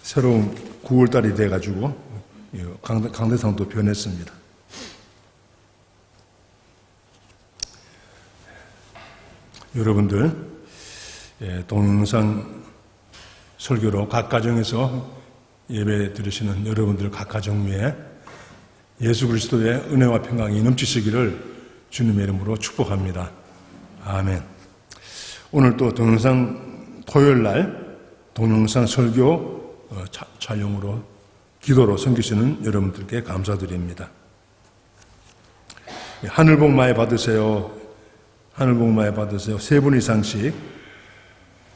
새로운 9월달이 돼가지고 강대상도 변했습니다. 여러분들 동영상 설교로 각 가정에서 예배 드리시는 여러분들 각 가정 위에 예수 그리스도의 은혜와 평강이 넘치시기를 주님의 이름으로 축복합니다. 아멘. 오늘 또 동영상 토요일 날 동영상 설교 촬영으로 기도로 섬기시는 여러분들께 감사드립니다. 하늘 복 많이 받으세요. 하늘 복 많이 받으세요. 3분 이상씩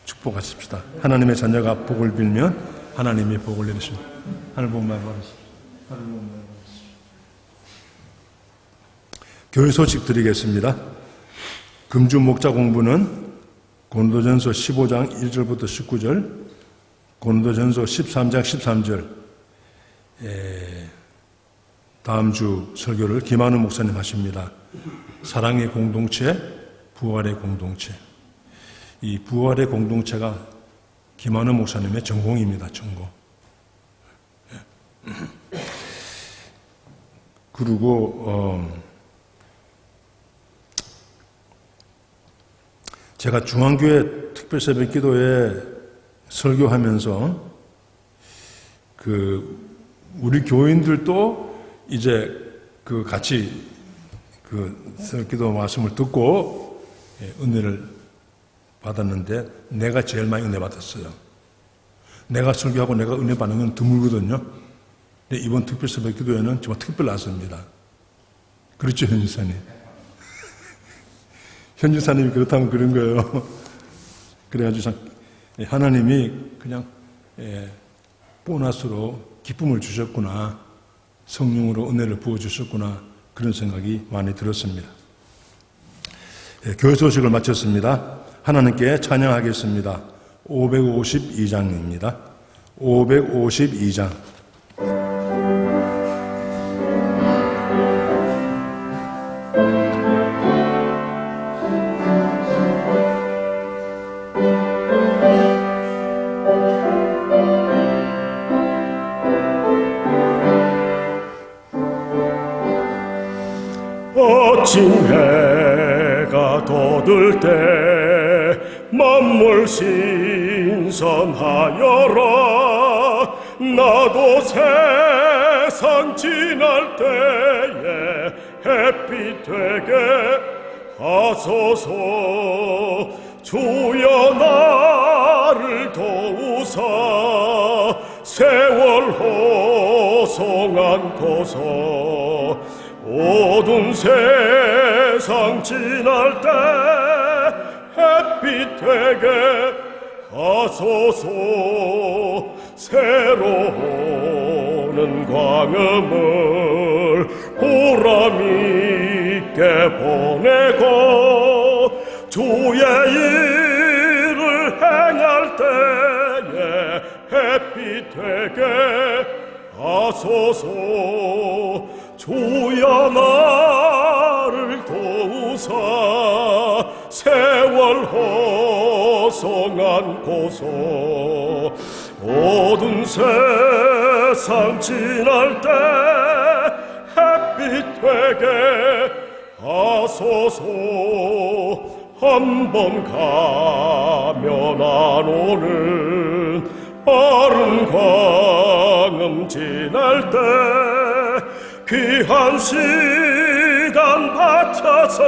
축복하십시다. 하나님의 자녀가 복을 빌면 하나님이 복을 내리십니다. 하늘 복 많이 받으십시오. 하늘 복 많이 받으십시오. 교회 소식 드리겠습니다. 금주 목자 공부는 고린도전서 15장 1절부터 19절, 고린도전서 13장 13절, 다음 주 설교를 김한우 목사님 하십니다. 사랑의 공동체, 부활의 공동체. 이 부활의 공동체가 김한우 목사님의 전공입니다. 전공. 그리고 제가 중앙교회 특별새벽기도에 설교하면서 우리 교인들도 이제 같이 새벽기도 말씀을 듣고 은혜를 받았는데 내가 제일 많이 은혜 받았어요. 내가 설교하고 내가 은혜 받는 건 드물거든요. 근데 이번 특별새벽기도에는 정말 특별났습니다. 그렇죠, 현 지사님? 현 지사님이 그렇다면 그런 거예요. 그래가지고 하나님이 그냥 보너스로 기쁨을 주셨구나, 성령으로 은혜를 부어주셨구나, 그런 생각이 많이 들었습니다. 교회 소식을 마쳤습니다. 하나님께 찬양하겠습니다. 552장입니다. 552장. 아침 해가 돋을 때 만물 신선하여라. 나도 세상 지날 때에 햇빛 되게 하소서. 주여 나를 도우사 세월 호송 않고서 어두운 세상 지날 때 햇빛 되게 하소서. 새로오는 광음을 보람있게 보내고 주의 일을 행할 때에 햇빛 되게 하소서. 주여 나를 도우사 세월 호송 않고서 어두운 세상 지날 때 햇빛 되게 하소서. 한 번 가면 안 오는 빠른 광음 지날 때 귀한 시간 바쳐서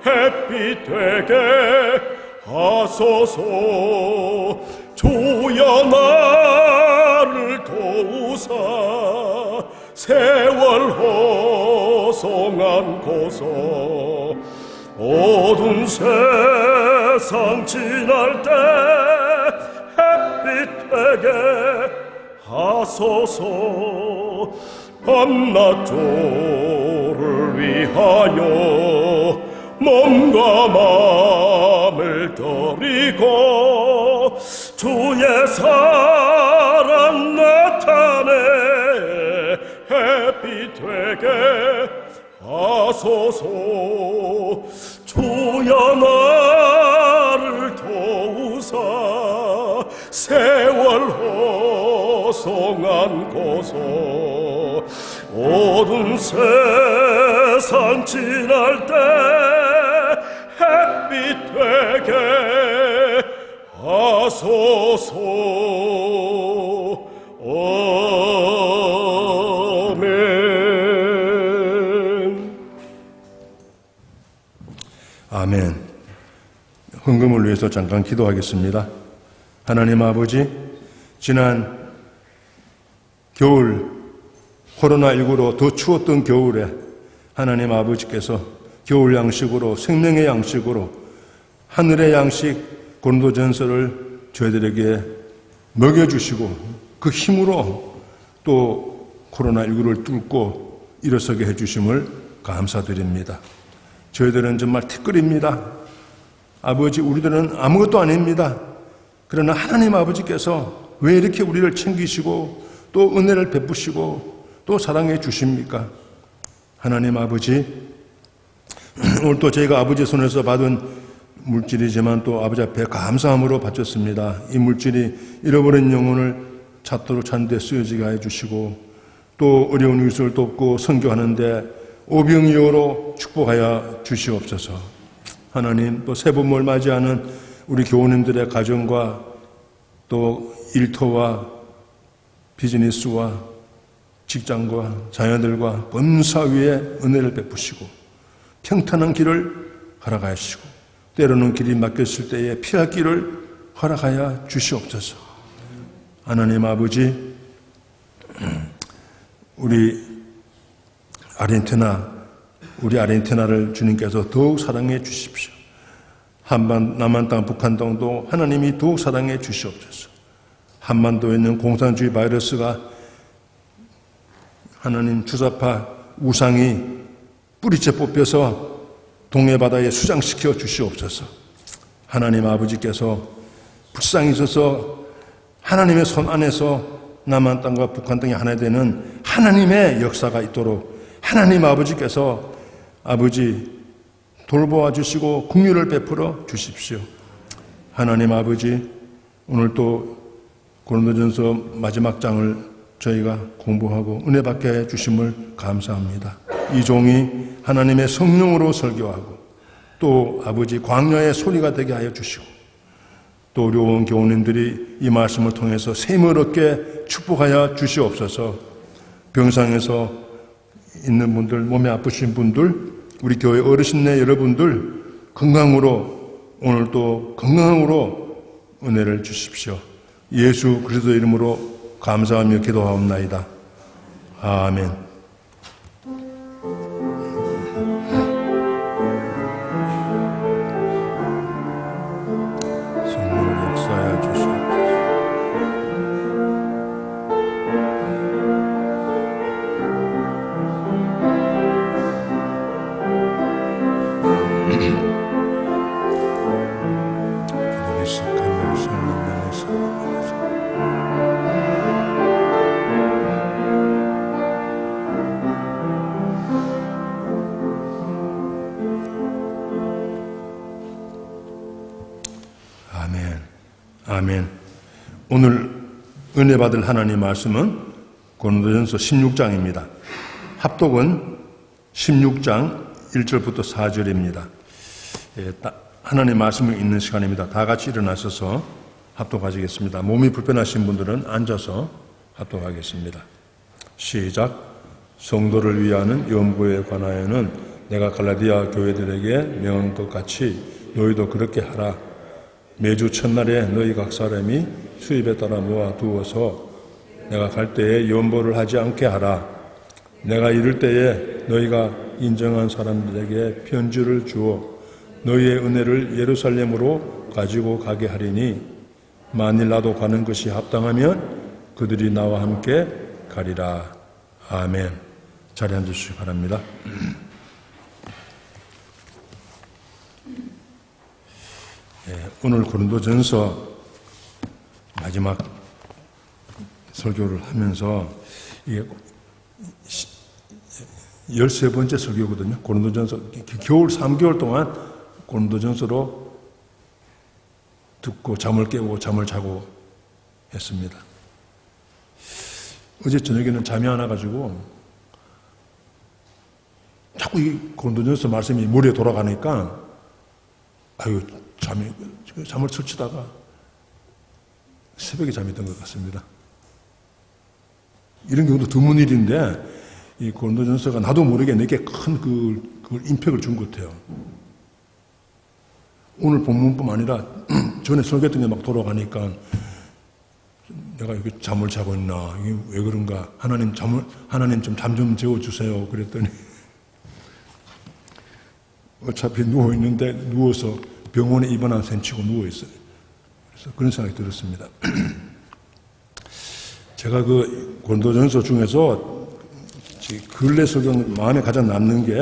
햇빛 되게 하소서. 주여 나를 도우사 세월 호송 않고서 어두운 세상 지날 때 햇빛 되게 하소서. 밤낮조를 위하여 몸과 마음을 드리고 주의 사랑 나타내 햇빛 되게 하소서. 주여 나를 도우사 세월 세월 호송한 고소 어두운 세상 지날 때 햇빛 되게 하소서. 아멘. 헌금을 위해서 잠깐 기도하겠습니다. 하나님 아버지, 지난 겨울 코로나19로 더 추웠던 겨울에 하나님 아버지께서 겨울 양식으로, 생명의 양식으로 하늘의 양식 고린도전서를 저희들에게 먹여주시고 그 힘으로 또 코로나19를 뚫고 일어서게 해주심을 감사드립니다. 저희들은 정말 티끌입니다. 아버지, 우리들은 아무것도 아닙니다. 그러나 하나님 아버지께서 왜 이렇게 우리를 챙기시고 또 은혜를 베푸시고 또 사랑해 주십니까? 하나님 아버지, 오늘 또 저희가 아버지의 손에서 받은 물질이지만 또 아버지 앞에 감사함으로 바쳤습니다. 이 물질이 잃어버린 영혼을 찾도록 찾는 데 쓰여지게 해주시고 또 어려운 이웃을 돕고 선교하는데 오병이어로 축복하여 주시옵소서. 하나님, 또 새봄을 맞이하는 우리 교우님들의 가정과 또 일터와 비즈니스와 직장과 자녀들과 범사 위에 은혜를 베푸시고 평탄한 길을 허락하시고 때로는 길이 막혔을 때에 피할 길을 허락하여 주시옵소서. 하나님 아버지, 우리 아르헨티나를 주님께서 더욱 사랑해 주십시오. 남한 땅, 북한 땅도 하나님이 더욱 사랑해 주시옵소서. 한반도에 있는 공산주의 바이러스가 하나님 주사파 우상이 뿌리째 뽑혀서 동해바다에 수장시켜 주시옵소서. 하나님 아버지께서 불쌍히 있어서 하나님의 손 안에서 남한 땅과 북한 땅이 하나 되는 하나님의 역사가 있도록 하나님 아버지께서 아버지 돌보아 주시고 긍휼을 베풀어 주십시오. 하나님 아버지, 오늘 또 고린도전서 마지막 장을 저희가 공부하고 은혜 받게 해 주심을 감사합니다. 이 종이 하나님의 성령으로 설교하고 또 아버지 광야의 소리가 되게 하여 주시고 또 어려운 교우님들이 이 말씀을 통해서 샘을 얻게 축복하여 주시옵소서. 병상에서 있는 분들, 몸이 아프신 분들, 우리 교회 어르신네 여러분들 건강으로 오늘 또 건강으로 은혜를 주십시오. 예수 그리스도 이름으로 감사하며 기도하옵나이다. 아멘. 아멘. 오늘 은혜 받을 하나님 말씀은 고린도전서 16장입니다. 합독은 16장 1절부터 4절입니다. 하나님 말씀을 읽는 시간입니다. 다 같이 일어나셔서 합독하시겠습니다. 몸이 불편하신 분들은 앉아서 합독하겠습니다. 시작. 성도를 위하는 연보에 관하여는 내가 갈라디아 교회들에게 명한 것 같이 너희도 그렇게 하라. 매주 첫날에 너희 각 사람이 수입에 따라 모아두어서 내가 갈 때에 연보를 하지 않게 하라. 내가 이를 때에 너희가 인정한 사람들에게 편지를 주어 너희의 은혜를 예루살렘으로 가지고 가게 하리니 만일 나도 가는 것이 합당하면 그들이 나와 함께 가리라. 아멘. 자리에 앉으시기 바랍니다. 오늘 고린도전서 마지막 설교를 하면서 이게 13번째 설교거든요. 고린도전서 겨울 3개월 동안 고린도전서로 듣고 잠을 깨고 잠을 자고 했습니다. 어제 저녁에는 잠이 안 와가지고 자꾸 이 고린도전서 말씀이 머리에 돌아가니까 잠을 설치다가 새벽에 잠이 든 것 같습니다. 이런 경우도 드문 일인데 이 고린도전서가 나도 모르게 내게 큰 그 임팩을 준 것 같아요. 오늘 본문뿐만 아니라 전에 설교했던 게 막 돌아가니까 내가 여기 잠을 자고 있나, 이게 왜 그런가, 하나님 좀 잠 좀 재워주세요. 그랬더니 어차피 누워있는데 누워서 병원에 입원한 셈 치고 누워있어요. 그래서 그런 생각이 들었습니다. 제가 그 고린도전서 중에서 근래 성경 마음에 가장 남는 게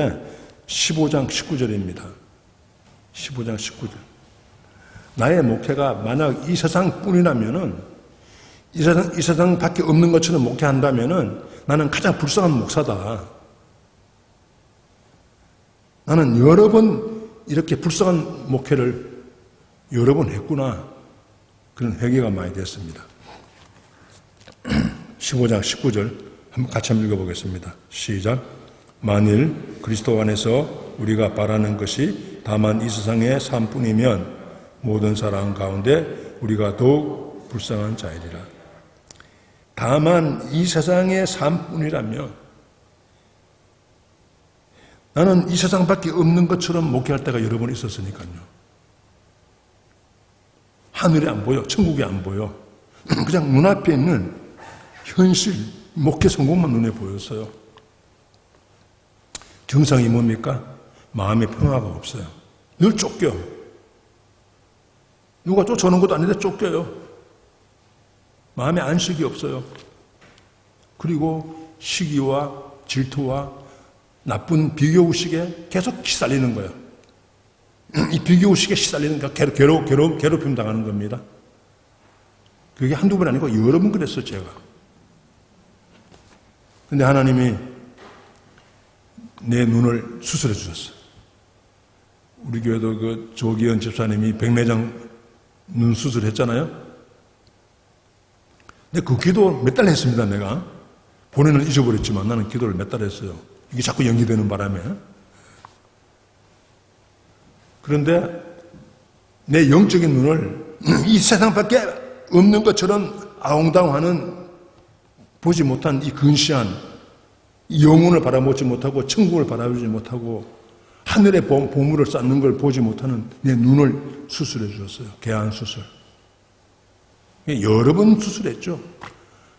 15장 19절입니다. 15장 19절. 나의 목회가 만약 이 세상뿐이라면은, 이 세상 밖에 없는 것처럼 목회한다면은 나는 가장 불쌍한 목사다. 나는 여러 번 이렇게 불쌍한 목회를 여러 번 했구나. 그런 회개가 많이 됐습니다. 15장 19절 같이 한번 읽어보겠습니다. 시작. 만일 그리스도 안에서 우리가 바라는 것이 다만 이 세상의 삶뿐이면 모든 사람 가운데 우리가 더욱 불쌍한 자이리라. 다만 이 세상의 삶뿐이라면, 나는 이 세상밖에 없는 것처럼 목회할 때가 여러 번 있었으니까요. 하늘이 안 보여, 천국이 안 보여. 그냥 눈앞에 있는 현실, 목회 성공만 눈에 보였어요. 정상이 뭡니까? 마음의 평화가 없어요. 늘 쫓겨. 누가 쫓아오는 것도 아닌데 쫓겨요. 마음에 안식이 없어요. 그리고 시기와 질투와 나쁜 비교의식에 계속 시달리는 거예요. 이 비교의식에 시달리는 거, 괴롭힘 당하는 겁니다. 그게 한두 번 아니고 여러 번 그랬어요, 제가. 근데 하나님이 내 눈을 수술해 주셨어요. 우리 교회도 그 조기현 집사님이 백내장 눈 수술했잖아요. 근데 그 기도 몇 달 했습니다, 내가. 본인은 잊어버렸지만 나는 기도를 몇 달 했어요. 이게 자꾸 연기되는 바람에. 그런데 내 영적인 눈을 이 세상밖에 없는 것처럼 아웅다웅하는, 보지 못한 이 근시한 영혼을 바라보지 못하고 천국을 바라보지 못하고 하늘의 보물을 쌓는 걸 보지 못하는 내 눈을 수술해 주셨어요. 개안 수술. 여러 번 수술했죠.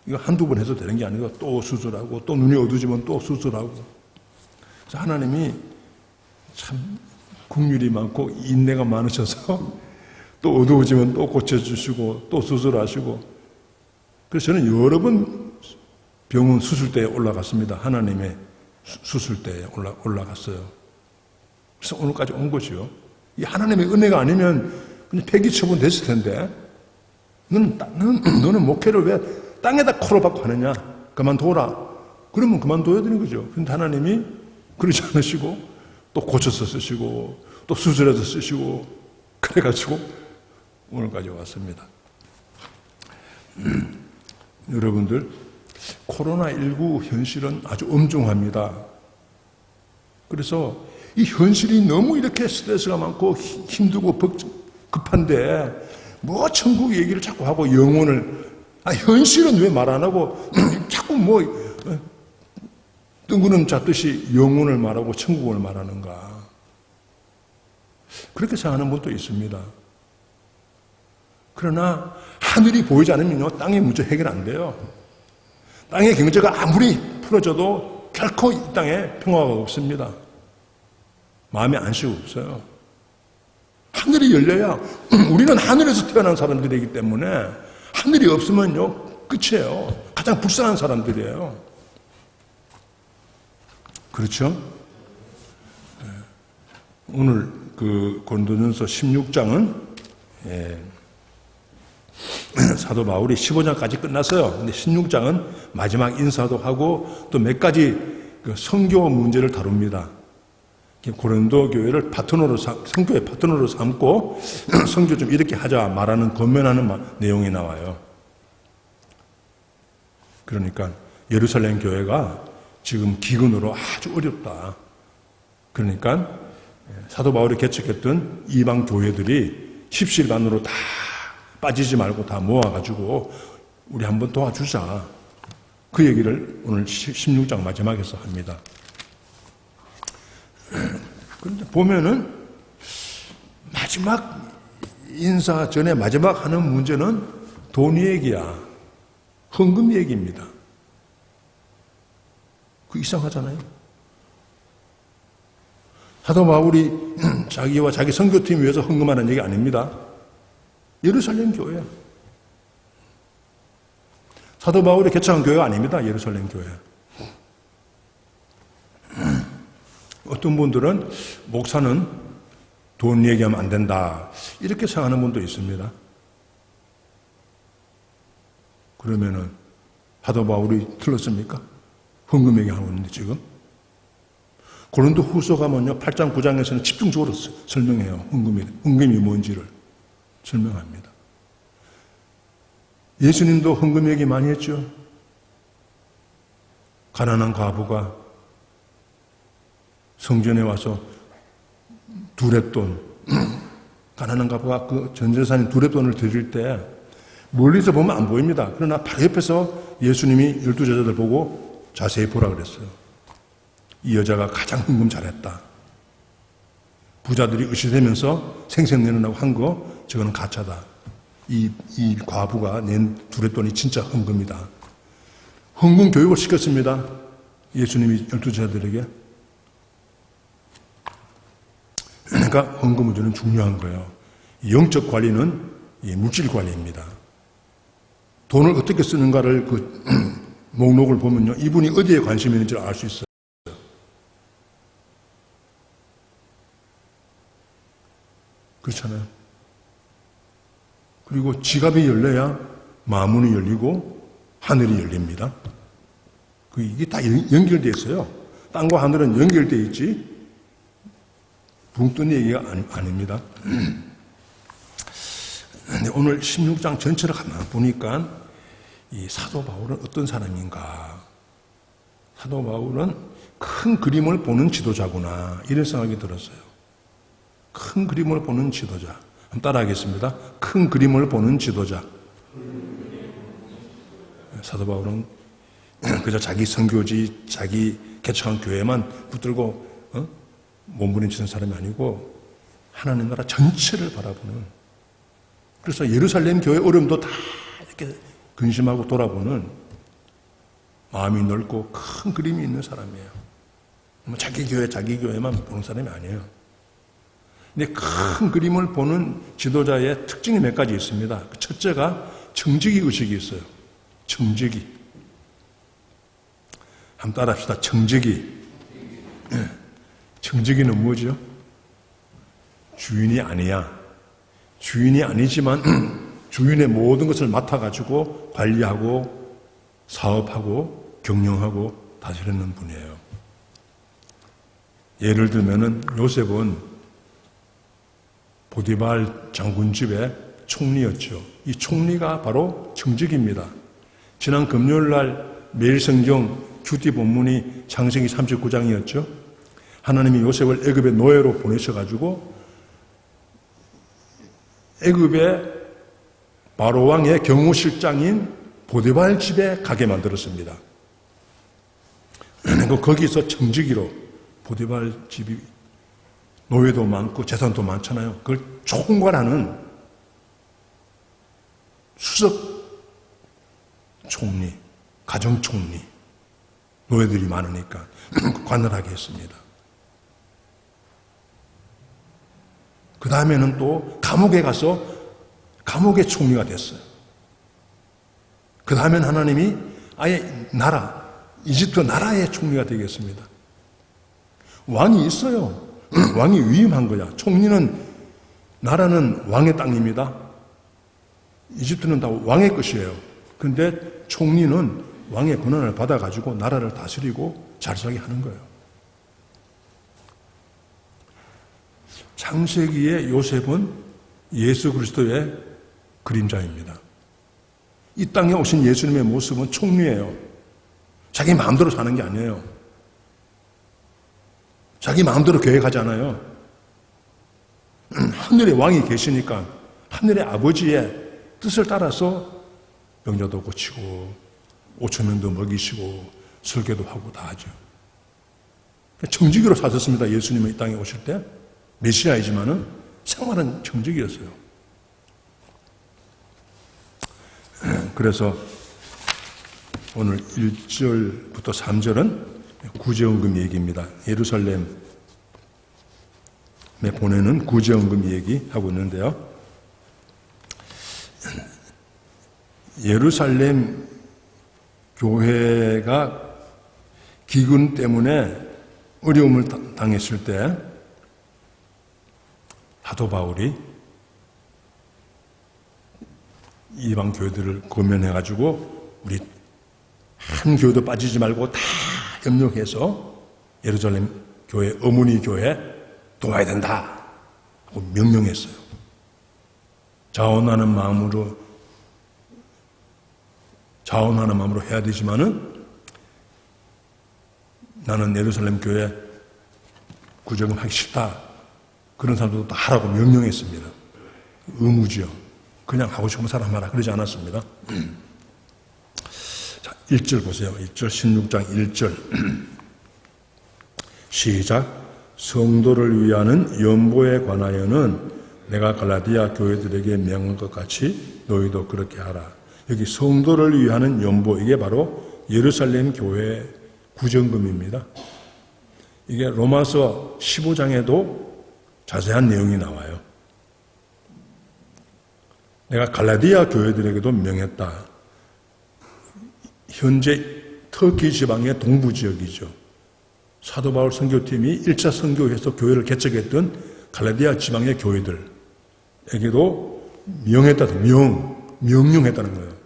이거 한두 번 해서 되는 게 아니고 또 수술하고 또 눈이 어두워지면 또 수술하고. 그래서 하나님이 참 긍휼이 많고 인내가 많으셔서 또 어두워지면 또 고쳐주시고 또 수술하시고. 그래서 저는 여러 번 병원 수술대에 올라갔습니다. 하나님의 수술대에 올라갔어요. 그래서 오늘까지 온 거죠. 이 하나님의 은혜가 아니면 그냥 폐기 처분 됐을 텐데, 너는 목회를 왜 땅에다 코를 박고 하느냐? 그만둬라. 그러면 그만둬야 되는 거죠. 근데 하나님이 그러지 않으시고 또 고쳐서 쓰시고 또 수술해서 쓰시고 그래가지고 오늘까지 왔습니다. 여러분들, 코로나19 현실은 아주 엄중합니다. 그래서 이 현실이 너무 이렇게 스트레스가 많고 힘들고 급한데 뭐 천국 얘기를 자꾸 하고 영혼을, 현실은 왜 말 안 하고 자꾸 뭐 뜬구름 잡듯이 영혼을 말하고 천국을 말하는가. 그렇게 생각하는 분도 있습니다. 그러나 하늘이 보이지 않으면요, 땅의 문제 해결 안 돼요. 땅의 경제가 아무리 풀어져도 결코 이 땅에 평화가 없습니다. 마음에 안식 없어요. 하늘이 열려야, 우리는 하늘에서 태어난 사람들이기 때문에 하늘이 없으면요, 끝이에요. 가장 불쌍한 사람들이에요. 그렇죠? 오늘 그 고린도전서 16장은 사도 바울이 15장까지 끝났어요. 근데 16장은 마지막 인사도 하고 또 몇 가지 그 선교 문제를 다룹니다. 고린도 교회를 선교의 파트너로 삼고 선교 좀 이렇게 하자 말하는 권면하는 내용이 나와요. 그러니까 예루살렘 교회가 지금 기근으로 아주 어렵다. 그러니까 사도 바울이 개척했던 이방 교회들이 십시일반으로 다 빠지지 말고 다 모아가지고 우리 한번 도와주자. 그 얘기를 오늘 16장 마지막에서 합니다. 그런데 보면은 마지막 인사 전에 마지막 하는 문제는 돈 얘기야. 헌금 얘기입니다. 그 이상하잖아요. 사도 바울이 자기와 자기 선교팀 위해서 헌금하는 얘기 아닙니다. 예루살렘 교회야. 사도 바울이 개척한 교회가 아닙니다. 예루살렘 교회. 어떤 분들은 목사는 돈 얘기하면 안 된다. 이렇게 생각하는 분도 있습니다. 그러면은 사도 바울이 틀렸습니까? 헌금 얘기하고 있는데 지금. 고린도 후서 가면요. 8장 9장에서는 집중적으로 설명해요. 헌금이 뭔지를 설명합니다. 예수님도 헌금 얘기 많이 했죠. 가난한 과부가 성전에 와서 두렙돈, 가난한 과부가 그 전재산인 두렙돈을 드릴 때 멀리서 보면 안 보입니다. 그러나 바로 옆에서 예수님이 12제자들 보고 자세히 보라 그랬어요. 이 여자가 가장 헌금 잘했다. 부자들이 의시되면서 생색 내느라고 한 거, 저거는 가짜다. 이 과부가 낸 두렙돈이 진짜 헌금이다. 헌금 교육을 시켰습니다. 예수님이 12제자들에게. 그러니까 헌금 문제는 중요한 거예요. 영적 관리는 물질 관리입니다. 돈을 어떻게 쓰는가를 그 목록을 보면요. 이분이 어디에 관심이 있는지를 알 수 있어요. 그렇잖아요. 그리고 지갑이 열려야 마문이 열리고 하늘이 열립니다. 이게 다 연결되어 있어요. 땅과 하늘은 연결되어 있지 붕 뜬 얘기가 아닙니다. 근데 오늘 16장 전체를 가만 보니까 이 사도 바울은 어떤 사람인가? 사도 바울은 큰 그림을 보는 지도자구나 이런 생각이 들었어요. 큰 그림을 보는 지도자. 한번 따라하겠습니다. 큰 그림을 보는 지도자. 사도 바울은 그저 자기 선교지, 자기 개척한 교회만 붙들고 몸부림치는 사람이 아니고 하나님 나라 전체를 바라보는. 그래서 예루살렘 교회 어려움도 다 이렇게 근심하고 돌아보는 마음이 넓고 큰 그림이 있는 사람이에요. 자기 교회만 보는 사람이 아니에요. 근데 큰 그림을 보는 지도자의 특징이 몇 가지 있습니다. 첫째가 청지기 의식이 있어요. 청지기. 한번 따라합시다. 청지기. 청지기는 뭐죠? 주인이 아니야. 주인이 아니지만 주인의 모든 것을 맡아가지고 관리하고 사업하고 경영하고 다스리는 분이에요. 예를 들면은 요셉은 보디발 장군 집의 총리였죠. 이 총리가 바로 청지기입니다. 지난 금요일 날 매일 성경 큐티 본문이 창세기 39장이었죠. 하나님이 요셉을 애굽의 노예로 보내셔가지고 애굽의 바로 왕의 경호실장인 보디발 집에 가게 만들었습니다. 거기서 청지기로 보디발 집이 노예도 많고 재산도 많잖아요. 그걸 총괄하는 수석 총리, 가정총리, 노예들이 많으니까 관할하게 했습니다. 그 다음에는 또 감옥에 가서 감옥의 총리가 됐어요. 그 다음에는 하나님이 아예 나라, 이집트 나라의 총리가 되겠습니다. 왕이 있어요. 왕이 위임한 거야. 총리는, 나라는 왕의 땅입니다. 이집트는 다 왕의 것이에요. 그런데 총리는 왕의 권한을 받아가지고 나라를 다스리고 잘 살게 하는 거예요. 창세기의 요셉은 예수 그리스도의 그림자입니다. 이 땅에 오신 예수님의 모습은 총리예요. 자기 마음대로 사는 게 아니에요. 자기 마음대로 교회 가지 않아요. 하늘의 왕이 계시니까 하늘의 아버지의 뜻을 따라서 병자도 고치고 5,000명도 먹이시고 설교도 하고 다 하죠. 정직으로 사셨습니다. 예수님은 이 땅에 오실 때 메시아이지만은 생활은 정직이었어요. 그래서 오늘 1절부터 3절은 구제헌금 얘기입니다. 예루살렘에 보내는 구제헌금 얘기하고 있는데요. 예루살렘 교회가 기근 때문에 어려움을 당했을 때 사도 바울이 이방 교회들을 권면해가지고 우리 한 교회도 빠지지 말고 다 협력해서 예루살렘 교회, 어머니 교회 도와야 된다 하고 명령했어요. 자원하는 마음으로 해야 되지만은 나는 예루살렘 교회 구제금 하기 싫다. 그런 사람들도 다 하라고 명령했습니다. 의무지요. 그냥 하고 싶은 사람 하라. 그러지 않았습니다. 자, 1절 보세요. 1절 16장 1절 시작. 성도를 위하는 연보에 관하여는 내가 갈라디아 교회들에게 명한 것 같이 너희도 그렇게 하라. 여기 성도를 위하는 연보, 이게 바로 예루살렘 교회 구제금입니다. 이게 로마서 15장에도 자세한 내용이 나와요. 내가 갈라디아 교회들에게도 명했다. 현재 터키 지방의 동부 지역이죠. 사도 바울 선교팀이 1차 선교해서 교회를 개척했던 갈라디아 지방의 교회들에게도 명령했다는 거예요.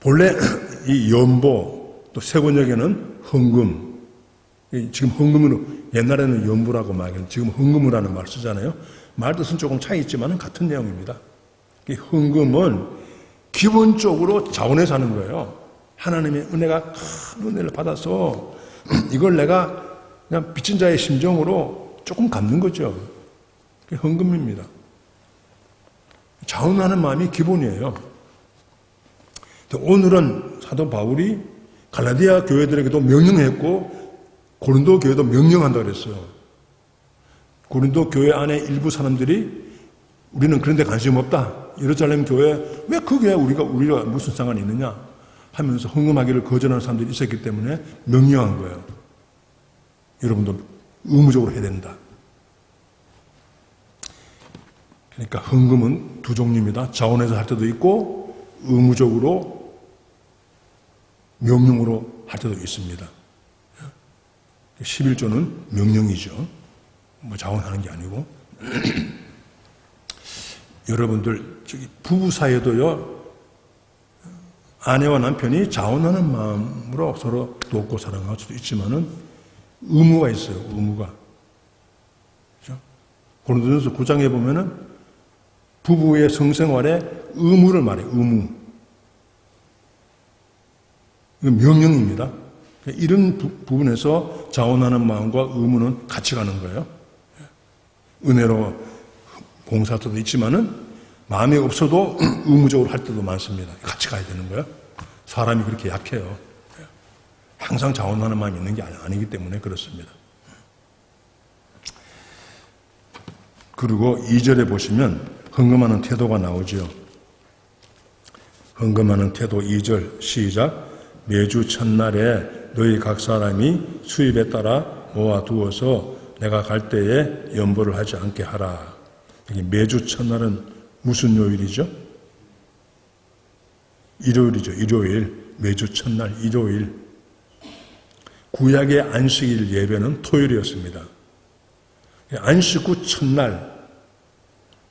본래 이 연보, 또 세번역에는 헌금, 지금 헌금으로, 옛날에는 연보라고 말해요. 지금 헌금이라는 말 쓰잖아요. 말 뜻은 조금 차이 있지만 같은 내용입니다. 이 헌금은 기본적으로 자원해서 하는 거예요. 하나님의 은혜가 큰 은혜를 받아서 이걸 내가 그냥 빚진 자의 심정으로 조금 갚는 거죠. 그게 헌금입니다. 자원하는 마음이 기본이에요. 오늘은 사도 바울이 갈라디아 교회들에게도 명령했고 고린도 교회도 명령한다고 그랬어요. 고린도 교회 안에 일부 사람들이 우리는 그런 데 관심 없다. 예루살렘 교회 왜 그 교회 우리가 무슨 상관이 있느냐 하면서 헌금하기를 거절하는 사람들이 있었기 때문에 명령한 거예요. 여러분도 의무적으로 해야 된다. 그러니까 헌금은 두 종류입니다. 자원해서 할 때도 있고 의무적으로 명령으로 할 때도 있습니다. 11조는 명령이죠. 뭐 자원하는 게 아니고. 여러분들 부부 사이에도요, 아내와 남편이 자원하는 마음으로 서로 돕고 사랑할 수도 있지만은 의무가 있어요. 의무가. 그렇죠? 고린도전서 9장에 보면은 부부의 성생활에 의무를 말해요. 의무. 이건 명령입니다. 이런 부분에서 자원하는 마음과 의무는 같이 가는 거예요. 은혜로 봉사할 때도 있지만은 마음이 없어도 의무적으로 할 때도 많습니다. 같이 가야 되는 거예요. 사람이 그렇게 약해요. 항상 자원하는 마음이 있는 게 아니기 때문에 그렇습니다. 그리고 2절에 보시면 헌금하는 태도가 나오죠. 헌금하는 태도 2절 시작. 매주 첫날에 너희 각 사람이 수입에 따라 모아두어서 내가 갈 때에 연보를 하지 않게 하라. 여기 매주 첫날은 무슨 요일이죠? 일요일이죠. 일요일. 매주 첫날 일요일. 구약의 안식일 예배는 토요일이었습니다. 안식 후 첫날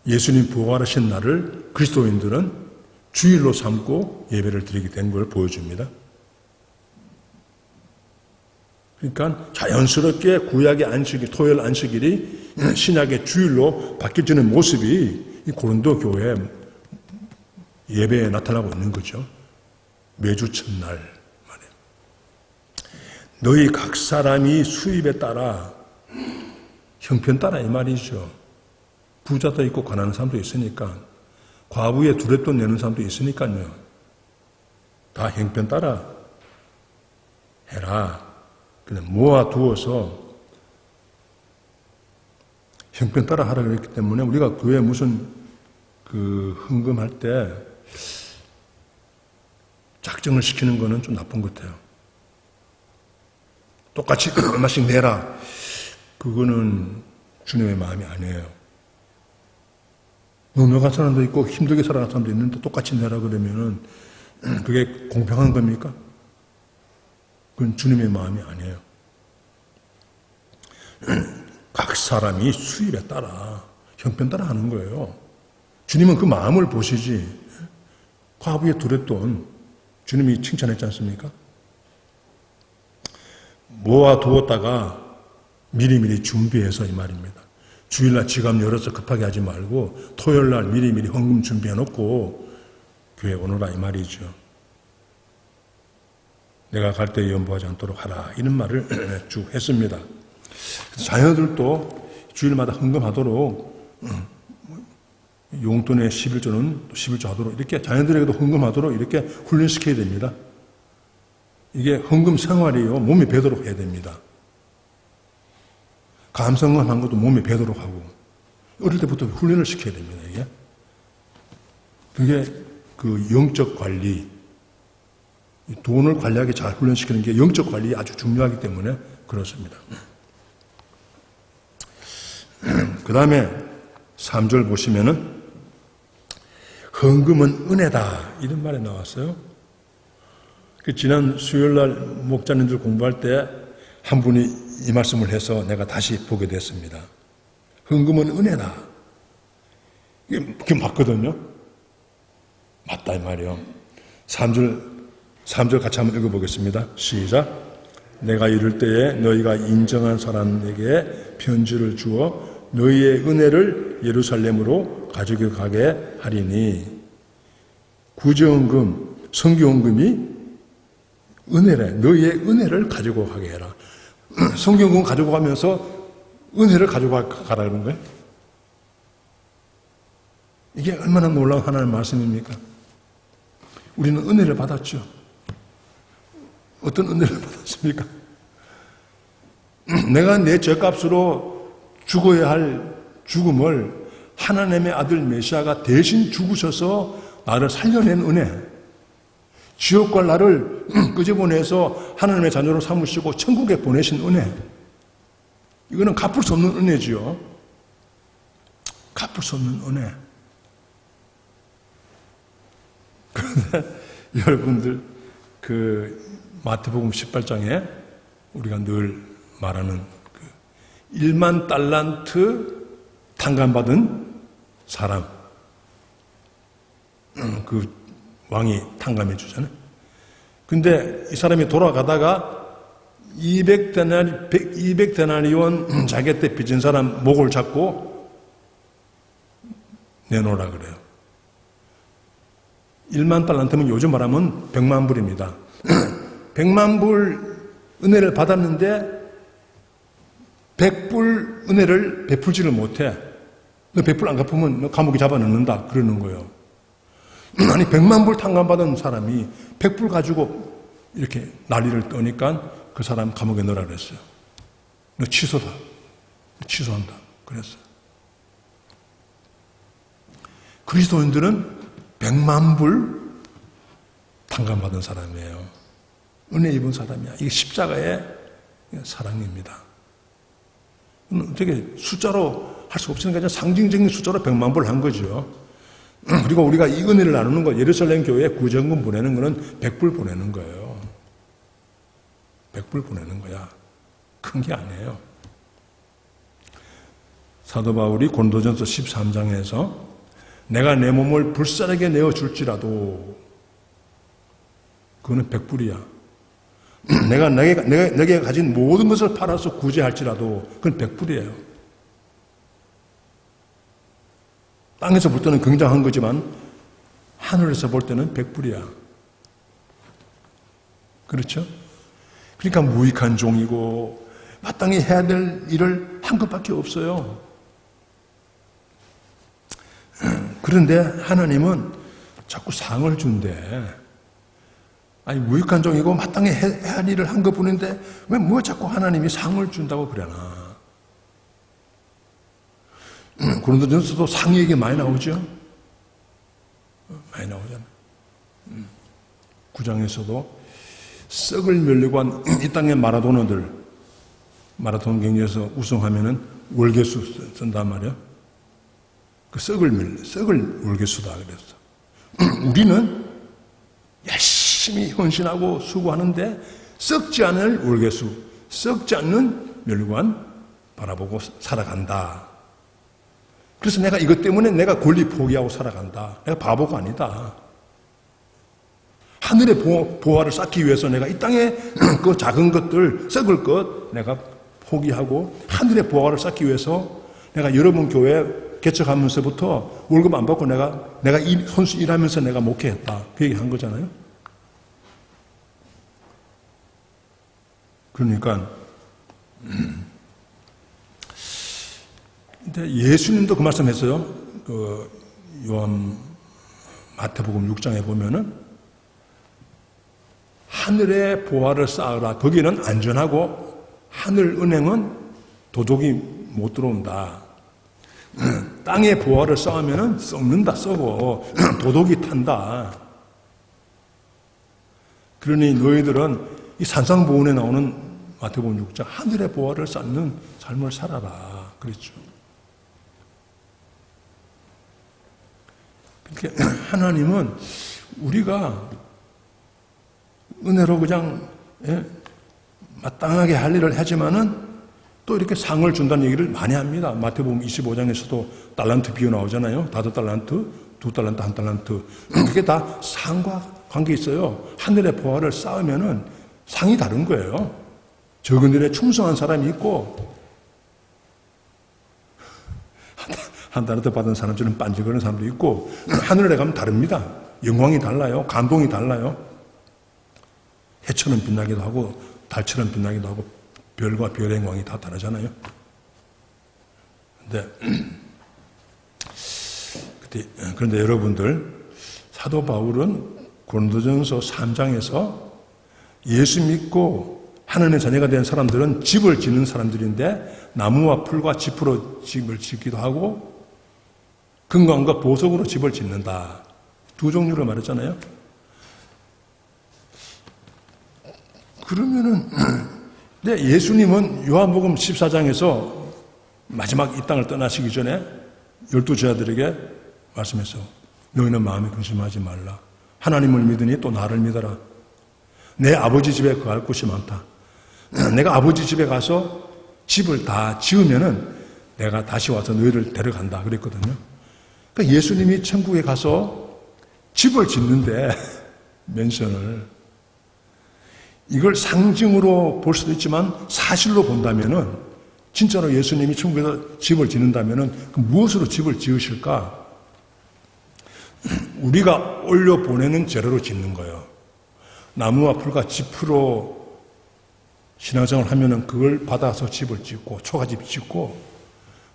예수님 부활하신 날을 그리스도인들은 주일로 삼고 예배를 드리게 된 걸 보여줍니다. 그러니까 자연스럽게 구약의 안식일, 토요일 안식일이 신약의 주일로 바뀌어지는 모습이 이 고린도 교회 예배에 나타나고 있는 거죠. 매주 첫날 말이에요. 너희 각 사람이 수입에 따라 형편 따라 이 말이죠. 부자도 있고 가난한 사람도 있으니까 과부에 두렛돈 내는 사람도 있으니까요. 다 형편 따라 해라. 그냥 모아두어서 형편 따라 하라 그랬기 때문에 우리가 교회 무슨 헌금할 때 작정을 시키는 거는 좀 나쁜 것 같아요. 똑같이 얼마씩 내라. 그거는 주님의 마음이 아니에요. 누명한 사람도 있고 힘들게 살아가는 사람도 있는데 똑같이 내라 그러면은 그게 공평한 겁니까? 그건 주님의 마음이 아니에요. 각 사람이 수입에 따라 형편 따라 하는 거예요. 주님은 그 마음을 보시지. 과부의 두렛돈 주님이 칭찬했지 않습니까? 모아두었다가 미리미리 준비해서 이 말입니다. 주일날 지갑 열어서 급하게 하지 말고 토요일날 미리미리 헌금 준비해놓고 교회 오너라 이 말이죠. 내가 갈 때 연보하지 않도록 하라 이런 말을 쭉 했습니다. 자녀들도 주일마다 헌금하도록 용돈의 11조는 11조 하도록 이렇게 자녀들에게도 헌금하도록 이렇게 훈련시켜야 됩니다. 이게 헌금 생활이요. 몸에 배도록 해야 됩니다. 감성한 것도 몸에 배도록 하고 어릴 때부터 훈련을 시켜야 됩니다. 이게 그게 그 영적 관리, 돈을 관리하게 잘 훈련시키는 게 영적 관리에 아주 중요하기 때문에 그렇습니다. 그 다음에 3절 보시면은 헌금은 은혜다 이런 말이 나왔어요. 지난 수요일날 목자님들 공부할 때 한 분이 이 말씀을 해서 내가 다시 보게 됐습니다. 헌금은 은혜다. 이게 맞거든요. 맞다 이 말이요. 3절 같이 한번 읽어보겠습니다. 시작. 내가 이를 때에 너희가 인정한 사람에게 편지를 주어 너희의 은혜를 예루살렘으로 가지고 가게 하리니 구제헌금, 성교헌금이 은혜래. 너희의 은혜를 가지고 가게 해라. 성경은 가지고 가면서 은혜를 가지고 가라 그런 거예요. 이게 얼마나 놀라운 하나님의 말씀입니까? 우리는 은혜를 받았죠. 어떤 은혜를 받았습니까? 내가 내 죄값으로 죽어야 할 죽음을 하나님의 아들 메시아가 대신 죽으셔서 나를 살려낸 은혜. 지옥과 나를 끄집어내서 하나님의 자녀로 삼으시고 천국에 보내신 은혜. 이거는 갚을 수 없는 은혜지요. 갚을 수 없는 은혜. 그런데 여러분들 마태복음 18장에 우리가 늘 말하는 1만 달란트 탕감받은 사람, 그 왕이 탕감해 주잖아요. 근데 이 사람이 돌아가다가 200데나리온 자기 때 빚은 사람 목을 잡고 내놓으라 그래요. 1만 달란트면 요즘 말하면 100만 불입니다. 100만 불 은혜를 받았는데 100불 은혜를 베풀지를 못해. 너 100불 안 갚으면 너 감옥에 잡아넣는다 그러는 거예요. 아니 100만 불 탕감받은 사람이 100불 가지고 이렇게 난리를 떠니까 그 사람 감옥에 넣으라 그랬어요. 너 취소다. 취소한다. 그랬어요. 그리스도인들은 100만 불 탕감받은 사람이에요. 은혜 입은 사람이야. 이게 십자가의 사랑입니다. 어떻게 숫자로 할 수 없으니까 상징적인 숫자로 100만 불을 한 거죠. 그리고 우리가 이 은혜를 나누는 거, 예루살렘 교회에 구제헌금 보내는 거는 100불 보내는 거예요. 100불 보내는 거야. 큰 게 아니에요. 사도 바울이 고린도전서 13장에서 내가 내 몸을 불사르게 내어줄지라도 그거는 100불이야. 내가 내게 가진 모든 것을 팔아서 구제할지라도 그건 100불이에요. 땅에서 볼 때는 굉장한 거지만 하늘에서 볼 때는 100불이야. 그렇죠? 그러니까 무익한 종이고 마땅히 해야 될 일을 한 것밖에 없어요. 그런데 하나님은 자꾸 상을 준대. 아니, 무익한 종이고 마땅히 해야 할 일을 한 것뿐인데 왜 뭐 자꾸 하나님이 상을 준다고 그러나. 고린도전서도 상 얘기 많이 나오죠? 많이 나오잖아요. 9장에서도 썩을 멸려고 한 이 땅의 마라도너들, 마라톤 경기에서 우승하면은 월계수 쓴단 말이에요. 그 썩을 월계수다 그랬어. 우리는 열심히 헌신하고 수고하는데 썩지 않을 월계수, 썩지 않는 멸관 바라보고 살아간다. 그래서 내가 이것 때문에 내가 권리 포기하고 살아간다. 내가 바보가 아니다. 하늘의 보화를 쌓기 위해서 내가 이 땅에 그 작은 것들, 썩을 것 내가 포기하고 하늘의 보화를 쌓기 위해서 내가 여러분 교회 개척하면서부터 월급 안 받고 내가 선수 일하면서 내가 목회했다. 그 얘기 한 거잖아요. 그러니까 근데 예수님도 그 말씀했어요. 그 요한 마태복음 6장에 보면은 하늘의 보화를 쌓으라. 거기는 안전하고 하늘 은행은 도둑이 못 들어온다. 땅의 보화를 쌓으면은 썩는다, 썩어. 도둑이 탄다. 그러니 너희들은 이 산상보훈에 나오는 마태복음 6장 하늘의 보화를 쌓는 삶을 살아라. 그랬죠. 그러니까 하나님은 우리가 은혜로 그냥 마땅하게 할 일을 하지만은 또 이렇게 상을 준다는 얘기를 많이 합니다. 마태복음 25장에서도 달란트 비유 나오잖아요. 5달란트, 2달란트, 1달란트. 그게 다 상과 관계 있어요. 하늘의 보화를 쌓으면은 상이 다른 거예요. 적은 일에 충성한 사람이 있고 한 달란트 받은 사람처럼 빤질거리는 사람도 있고 하늘에 가면 다릅니다. 영광이 달라요. 감동이 달라요. 해처럼 빛나기도 하고 달처럼 빛나기도 하고 별과 별의 영광이 다 다르잖아요. 그런데 여러분들 사도 바울은 고린도전서 3장에서 예수 믿고 하나님의 자녀가 된 사람들은 집을 짓는 사람들인데 나무와 풀과 짚으로 집을 짓기도 하고 금관과 보석으로 집을 짓는다. 두 종류를 말했잖아요. 그러면은 예수님은 요한복음 14장에서 마지막 이 땅을 떠나시기 전에 12제자들에게 말씀했어. 너희는 마음에 근심하지 말라. 하나님을 믿으니 또 나를 믿어라. 내 아버지 집에 거할 곳이 많다. 내가 아버지 집에 가서 집을 다 지으면은 내가 다시 와서 너희를 데려간다 그랬거든요. 그러니까 예수님이 천국에 가서 집을 짓는데 맨션을 이걸 상징으로 볼 수도 있지만 사실로 본다면은 진짜로 예수님이 천국에서 집을 짓는다면은 그 무엇으로 집을 지으실까? 우리가 올려 보내는 재료로 짓는 거예요. 나무와 풀과 짚으로 신앙생활을 하면은 그걸 받아서 집을 짓고 초가집 짓고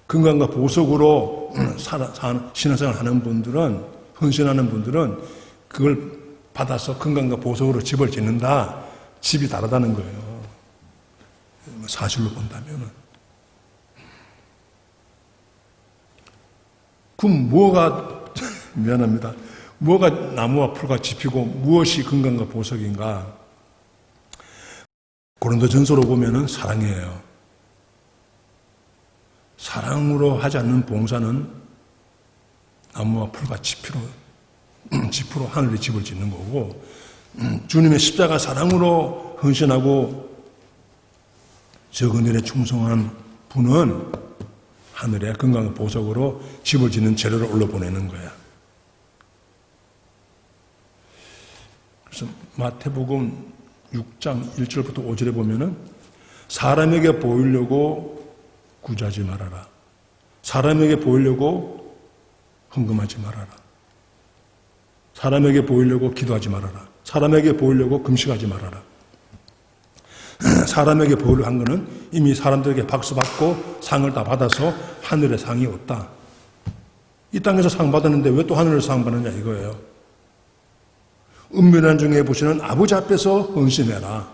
금관과 보석으로 신앙생활을 하는 분들은 헌신하는 분들은 그걸 받아서 금관과 보석으로 집을 짓는다. 집이 다르다는 거예요. 사실로 본다면은. 그럼 뭐가 미안합니다. 뭐가 나무와 풀과 짚이고 무엇이 금관과 보석인가? 고린도전서로 보면은 사랑이에요. 사랑으로 하지 않는 봉사는 나무와 풀과 짚으로 하늘의 집을 짓는 거고 주님의 십자가 사랑으로 헌신하고 적은 일에 충성한 분은 하늘의 건강한 보석으로 집을 짓는 재료를 올려보내는 거야. 그래서 마태복음 6장 1절부터 5절에 보면은 사람에게 보이려고 구제하지 말아라. 사람에게 보이려고 헌금하지 말아라. 사람에게 보이려고 기도하지 말아라. 사람에게 보이려고 금식하지 말아라. 사람에게 보호를 한 거는 이미 사람들에게 박수 받고 상을 다 받아서 하늘의 상이 없다. 이 땅에서 상 받았는데 왜 또 하늘에서 상 받느냐 이거예요. 은밀한 중에 보시는 아버지 앞에서 헌신해라.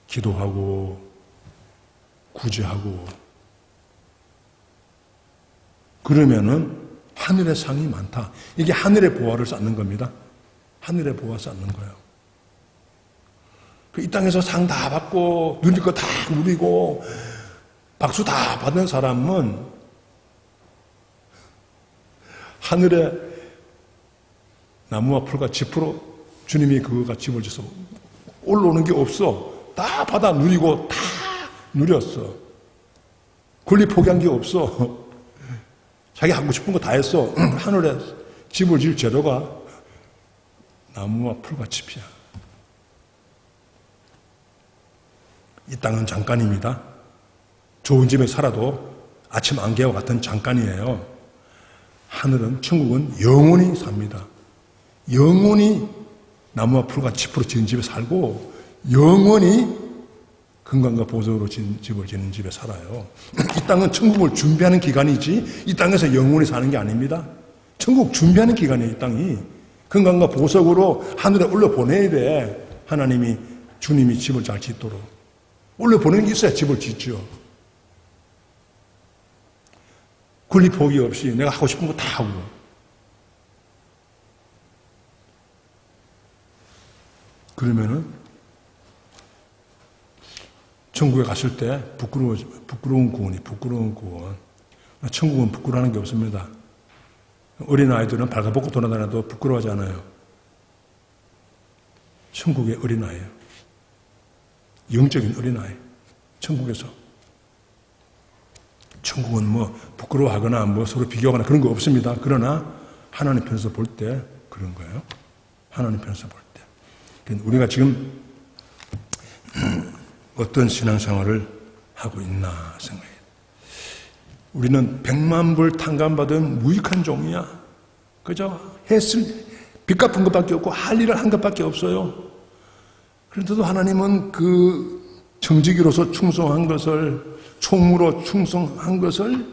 기도하고 구제하고 그러면은 하늘의 상이 많다. 이게 하늘의 보화를 쌓는 겁니다. 하늘의 보화 쌓는 거예요. 이 땅에서 상 다 받고 누릴 거 다 누리고 박수 다 받는 사람은 하늘에 나무와 풀과 짚으로 주님이 그거가 집을 지어서 올라오는 게 없어. 다 받아 누리고 다 누렸어. 권리 포기한 게 없어. 자기 하고 싶은 거 다 했어. 하늘에 집을 지을 재료가 나무와 풀과 짚이야. 이 땅은 잠깐입니다. 좋은 집에 살아도 아침 안개와 같은 잠깐이에요. 하늘은, 천국은 영원히 삽니다. 영원히 나무와 풀과 짚으로 지은 집에 살고 영원히 건강과 보석으로 지은 집을 지는 집에 살아요. 이 땅은 천국을 준비하는 기간이지 이 땅에서 영원히 사는 게 아닙니다. 천국 준비하는 기간이에요. 이 땅이 건강과 보석으로 하늘에 올려보내야 돼. 하나님이 주님이 집을 잘 짓도록 올려보내는 게 있어야 집을 짓죠. 권리 포기 없이 내가 하고 싶은 거 다 하고 그러면은 천국에 갔을 때 부끄러운 구원이 부끄러운 구원. 천국은 부끄러워하는 게 없습니다. 어린아이들은 발가벗고 돌아다녀도 부끄러워하지 않아요. 천국의 어린아이예요. 영적인 어린아이. 천국에서. 천국은 뭐 부끄러워하거나 뭐 서로 비교하거나 그런 거 없습니다. 그러나 하나님 편에서 볼 때 그런 거예요. 하나님 편에서 볼 때. 우리가 지금 어떤 신앙생활을 하고 있나 생각해요. 우리는 100만 불 탕감받은 무익한 종이야. 그죠? 빚 갚은 것밖에 없고 할 일을 한 것밖에 없어요. 그런데도 하나님은 그 정직이로서 충성한 것을 총무로 충성한 것을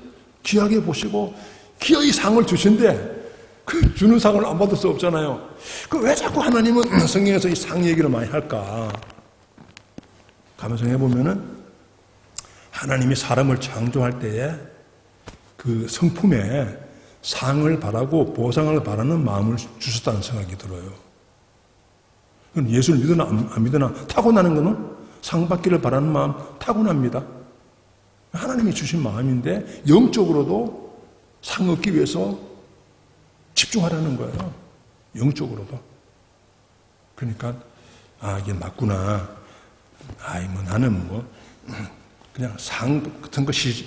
귀하게 보시고 기어이 상을 주신대. 그 주는 상을 안 받을 수 없잖아요. 그 왜 자꾸 하나님은 성경에서 이 상 얘기를 많이 할까? 감상해 보면은 하나님이 사람을 창조할 때에 그 성품에 상을 바라고 보상을 바라는 마음을 주셨다는 생각이 들어요. 예수를 믿으나 안 믿으나 타고나는 거는 상 받기를 바라는 마음 타고납니다. 하나님이 주신 마음인데 영적으로도 상 얻기 위해서 집중하라는 거예요. 영적으로도. 그러니까 이게 맞구나. 뭐 나는 뭐 그냥 상 같은 것이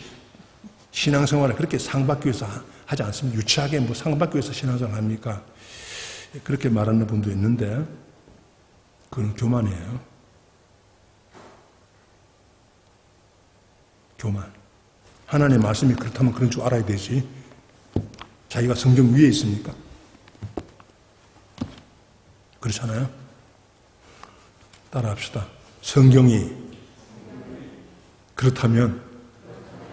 신앙생활을 그렇게 상 받기 위해서 하지 않습니다. 유치하게 뭐 상 받기 위해서 신앙생활 합니까? 그렇게 말하는 분도 있는데 그건 교만이에요. 교만. 하나님의 말씀이 그렇다면 그런 줄 알아야 되지. 자기가 성경 위에 있습니까? 그렇잖아요? 따라합시다. 성경이 그렇다면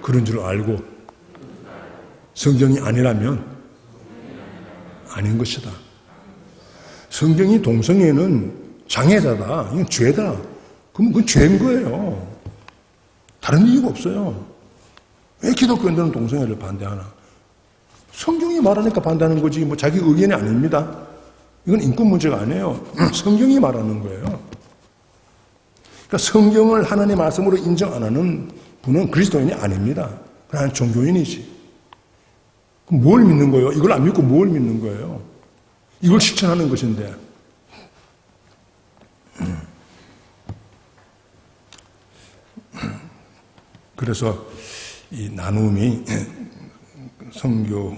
그런 줄 알고 성경이 아니라면 아닌 것이다. 성경이 동성애는 장애자다. 이건 죄다. 그럼 그건 죄인 거예요. 다른 이유가 없어요. 왜 기독교인들은 동성애를 반대하나? 성경이 말하니까 반대하는 거지 뭐 자기 의견이 아닙니다. 이건 인권 문제가 아니에요. 성경이 말하는 거예요. 그러니까 성경을 하나님의 말씀으로 인정 안 하는 분은 그리스도인이 아닙니다. 그냥 종교인이지. 그럼 뭘 믿는 거예요? 이걸 안 믿고 뭘 믿는 거예요? 이걸 실천하는 것인데. 그래서 이 나눔이 선교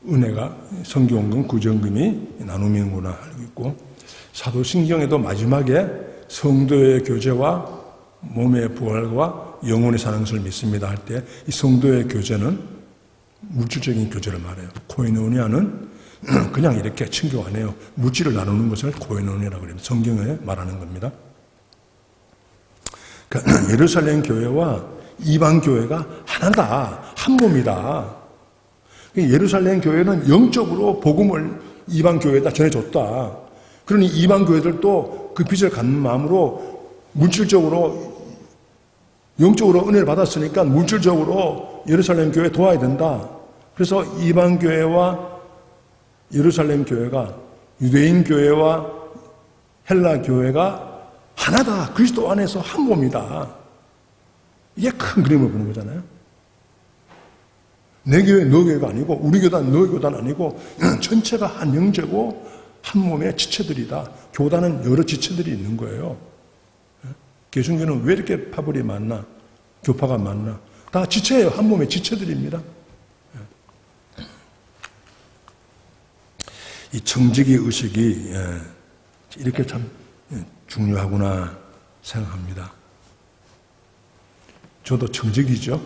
은혜가 선교원금 구정금이 나눔이구나 알고 있고 사도신경에도 마지막에 성도의 교제와 몸의 부활과 영원히 사는 것을 믿습니다 할 때 이 성도의 교제는 물질적인 교제를 말해요. 코이노니아는 그냥 이렇게 친교 안 해요. 물질을 나누는 것을 코에노니아라고 그래요. 성경에 말하는 겁니다. 그러니까 예루살렘 교회와 이방 교회가 하나다, 한 몸이다. 예루살렘 교회는 영적으로 복음을 이방 교회에다 전해줬다. 그러니 이방 교회들도 그 빚을 갖는 마음으로 물질적으로, 영적으로 은혜를 받았으니까 물질적으로 예루살렘 교회 도와야 된다. 그래서 이방 교회와 예루살렘 교회가, 유대인 교회와 헬라 교회가 하나다. 그리스도 안에서 한 몸이다. 이게 큰 그림을 보는 거잖아요. 내 교회 너 교회가 아니고, 우리 교단 너 교단 아니고, 전체가 한 형제고 한 몸의 지체들이다. 교단은 여러 지체들이 있는 거예요. 개신교는 왜 이렇게 파벌이 많나? 교파가 많나? 다 지체예요. 한 몸의 지체들입니다. 이 정직의 의식이 이렇게 참 중요하구나 생각합니다. 저도 정직이죠.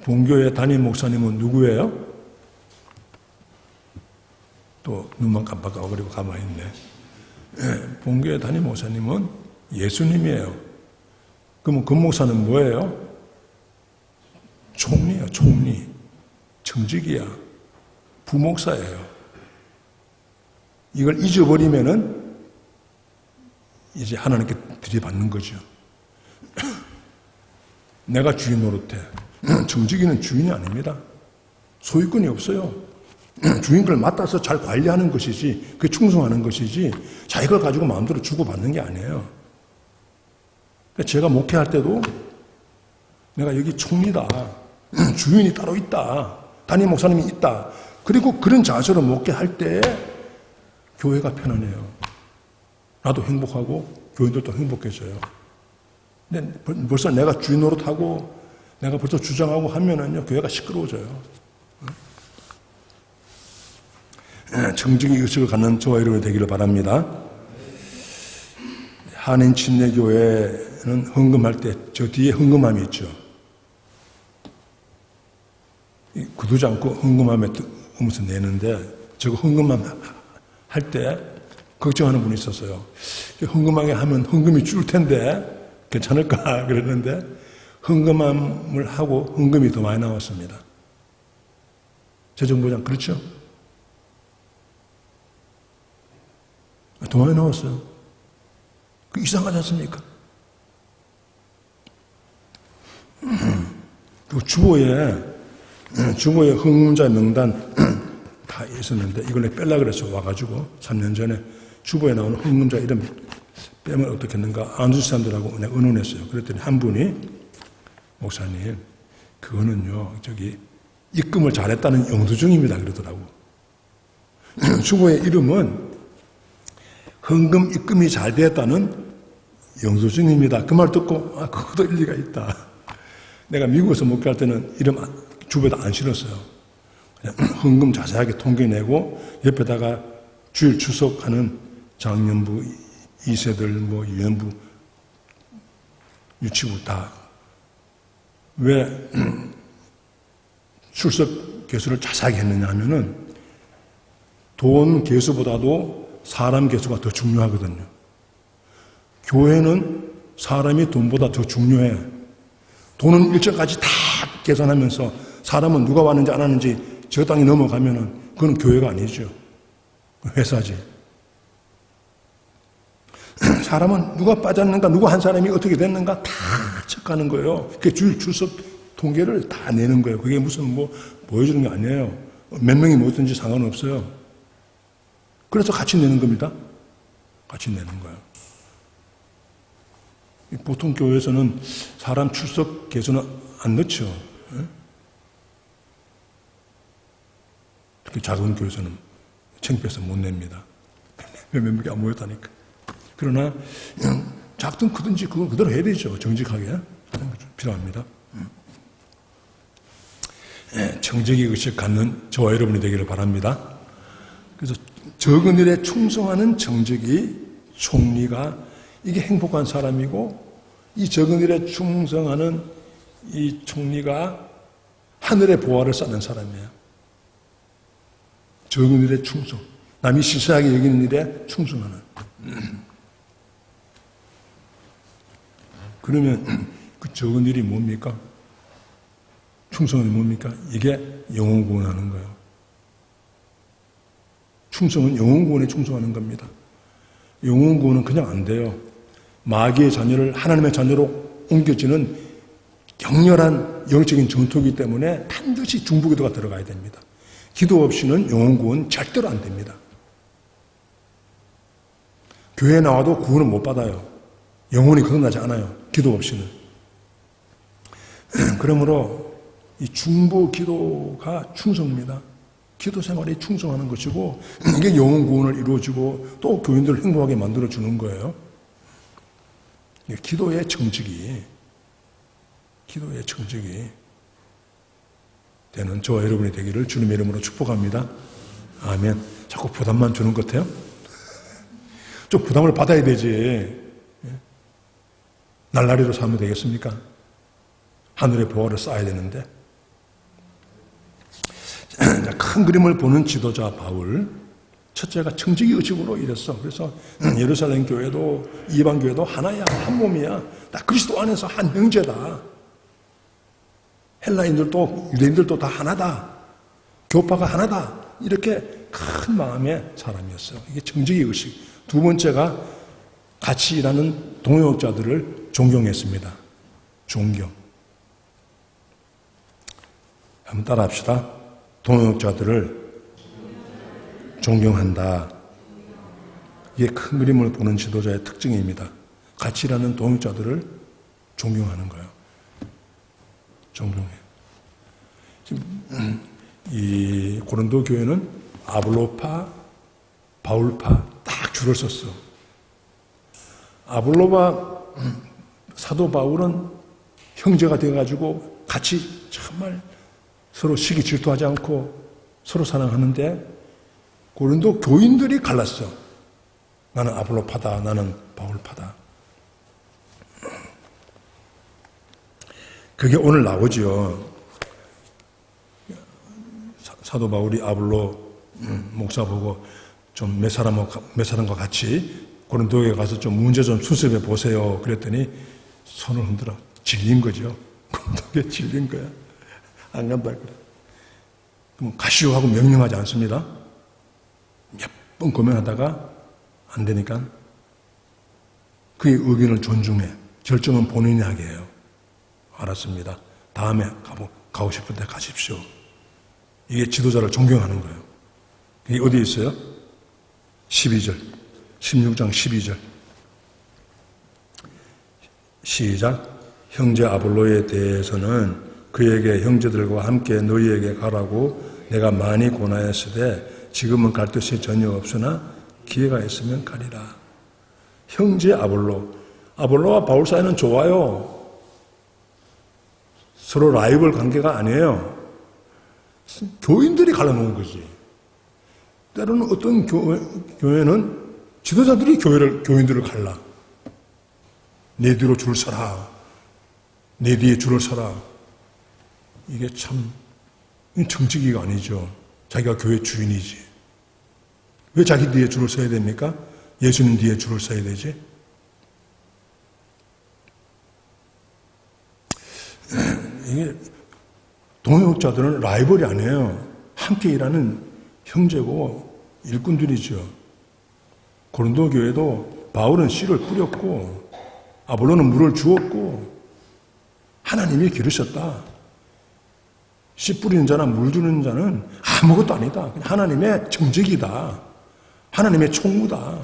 본교회 담임 목사님은 누구예요? 또 눈만 깜빡하고 그리고 가만히 있네. 본교회 담임 목사님은 예수님이에요. 그러면 그 목사는 뭐예요? 총리야, 총리. 정직이야. 부목사예요. 이걸 잊어버리면은 이제 하나님께 들이받는 거죠. 내가 주인 노릇해. 정직이는 주인이 아닙니다. 소유권이 없어요. 주인을 맡아서 잘 관리하는 것이지, 그게 충성하는 것이지, 자기걸 가지고 마음대로 주고받는 게 아니에요. 제가 목회할 때도 내가 여기 총리다. 주인이 따로 있다. 담임 목사님이 있다. 그리고 그런 자세로 목회할 때 교회가 편안해요. 나도 행복하고 교인들도 행복해져요. 근데 벌써 내가 주인 노릇하고 내가 벌써 주장하고 하면은요, 교회가 시끄러워져요. 정직의 의식을 갖는 저와 여러분이 되기를 바랍니다. 한인 침례교회는 헌금할 때 저 뒤에 헌금함이 있죠. 굳지 않고 헌금함에 하면서 내는데, 저거 헌금함 할 때 걱정하는 분이 있었어요. 헌금하게 하면 헌금이 줄 텐데 괜찮을까 그랬는데, 헌금함을 하고 헌금이 더 많이 나왔습니다. 재정부장 그렇죠? 더 많이 나왔어요. 그 이상하지 않습니까? 그 주보에 헌금자 명단 다 있었는데, 이걸 빼려고 그래서 와가지고 3년 전에 주보에 나오는 헌금자 이름 빼면 어떻겠는가 안주 사람들하고 내가 의논했어요. 그랬더니 한 분이, 목사님, 그거는요, 입금을 잘했다는 영수증입니다. 그러더라고. 주보의 이름은 헌금 입금이 잘 되었다는 영수증입니다. 그 말 듣고, 그것도 일리가 있다. 내가 미국에서 목회할 때는 이름 주보에다 안 실었어요. 그냥 헌금 자세하게 통계내고, 옆에다가 주일 추석하는 장년부, 2세들, 유년부, 유치부 다. 왜 출석 개수를 자세하게 했느냐 하면은, 돈 개수보다도 사람 개수가 더 중요하거든요. 교회는 사람이 돈보다 더 중요해. 돈은 일정까지 다 계산하면서 사람은 누가 왔는지 안 왔는지 저 땅에 넘어가면은 그건 교회가 아니죠. 회사지. 사람은 누가 빠졌는가, 누가 한 사람이 어떻게 됐는가 다 체크하는 거예요. 그 주일 출석 통계를 다 내는 거예요. 그게 무슨 보여주는 게 아니에요. 몇 명이 모였든지 상관없어요. 그래서 같이 내는 겁니다. 같이 내는 거예요. 보통 교회에서는 사람 출석 개수는 안 넣죠. 특히 작은 교회에서는 창피해서 못 냅니다. 몇 명이 안 모였다니까. 그러나 작든 크든지 그걸 그대로 해야 되죠. 정직하게 하는 게 필요합니다. 정직의 의식 갖는 저와 여러분이 되기를 바랍니다. 그래서 적은 일에 충성하는 정직이 총리가, 이게 행복한 사람이고, 이 적은 일에 충성하는 이 총리가 하늘의 보화를 쌓는 사람이에요. 적은 일에 충성. 남이 시시하게 여기는 일에 충성하는. 그러면 그 적은 일이 뭡니까? 충성은 뭡니까? 이게 영혼 구원하는 거예요. 충성은 영혼 구원에 충성하는 겁니다. 영혼 구원은 그냥 안 돼요. 마귀의 자녀를 하나님의 자녀로 옮겨지는 격렬한 영적인 전투이기 때문에 반드시 중보기도가 들어가야 됩니다. 기도 없이는 영혼 구원 절대로 안 됩니다. 교회에 나와도 구원은 못 받아요. 영혼이 거듭나지 않아요. 기도 없이는. 그러므로 이 중보 기도가 충성입니다. 기도 생활에 충성하는 것이고 이게 영혼 구원을 이루어지고 또 교인들을 행복하게 만들어주는 거예요. 기도의 정직이 되는 저와 여러분이 되기를 주님의 이름으로 축복합니다. 아멘. 자꾸 부담만 주는 것 같아요. 좀 부담을 받아야 되지. 날라리로 살면 되겠습니까? 하늘의 보화를 쌓아야 되는데. 큰 그림을 보는 지도자 바울. 첫째가 청지기 의식으로 이랬어. 그래서 예루살렘 교회도 이방 교회도 하나야, 한 몸이야. 다 그리스도 안에서 한 형제다. 헬라인들도 유대인들도 다 하나다. 교파가 하나다. 이렇게 큰 마음의 사람이었어요. 이게 청지기 의식. 두 번째가 같이 일하는 동역자들을 존경했습니다. 존경. 한번 따라합시다. 동역자들을 존경한다. 이게 큰 그림을 보는 지도자의 특징입니다. 같이 일하는 동역자들을 존경하는 거예요. 존경해. 지금 이 고린도 교회는 아볼로파, 바울파 딱 줄을 썼어. 아볼로파 사도 바울은 형제가 되어가지고 같이 정말 서로 시기 질투하지 않고 서로 사랑하는데 고린도 교인들이 갈랐어. 나는 아볼로파다. 나는 바울파다. 그게 오늘 나오죠. 사도 바울이 아볼로 목사 보고 좀 몇 사람과 같이 고린도에 가서 좀 문제 좀 수습해 보세요. 그랬더니 손을 흔들어 질린 거죠. 고린도에 질린 거야. 안 간다 그래. 그럼 가시오 하고 명령하지 않습니다. 몇 번 고민하다가 안 되니까 그의 의견을 존중해. 결정은 본인이 하게 해요. 알았습니다. 다음에 가고 싶을 때 가십시오. 이게 지도자를 존경하는 거예요. 이게 어디에 있어요? 12절. 16장 12절. 시작. 형제 아볼로에 대해서는 그에게 형제들과 함께 너희에게 가라고 내가 많이 권하였으되 지금은 갈 뜻이 전혀 없으나 기회가 있으면 가리라. 형제 아볼로와 바울 사이는 좋아요. 서로 라이벌 관계가 아니에요. 교인들이 갈라놓은 거지. 때로는 어떤 교회는 지도자들이 교인들을 갈라. 내 뒤로 줄 서라. 내 뒤에 줄을 서라. 이게 참 정직이가 아니죠. 자기가 교회 주인이지. 왜 자기 뒤에 줄을 서야 됩니까? 예수님 뒤에 줄을 서야 되지. 이게 동역자들은 라이벌이 아니에요. 함께 일하는 형제고 일꾼들이죠. 고린도 교회도 바울은 씨를 뿌렸고 아볼로는 물을 주었고 하나님이 기르셨다. 씨 뿌리는 자나 물 주는 자는 아무것도 아니다. 하나님의 정직이다. 하나님의 총무다.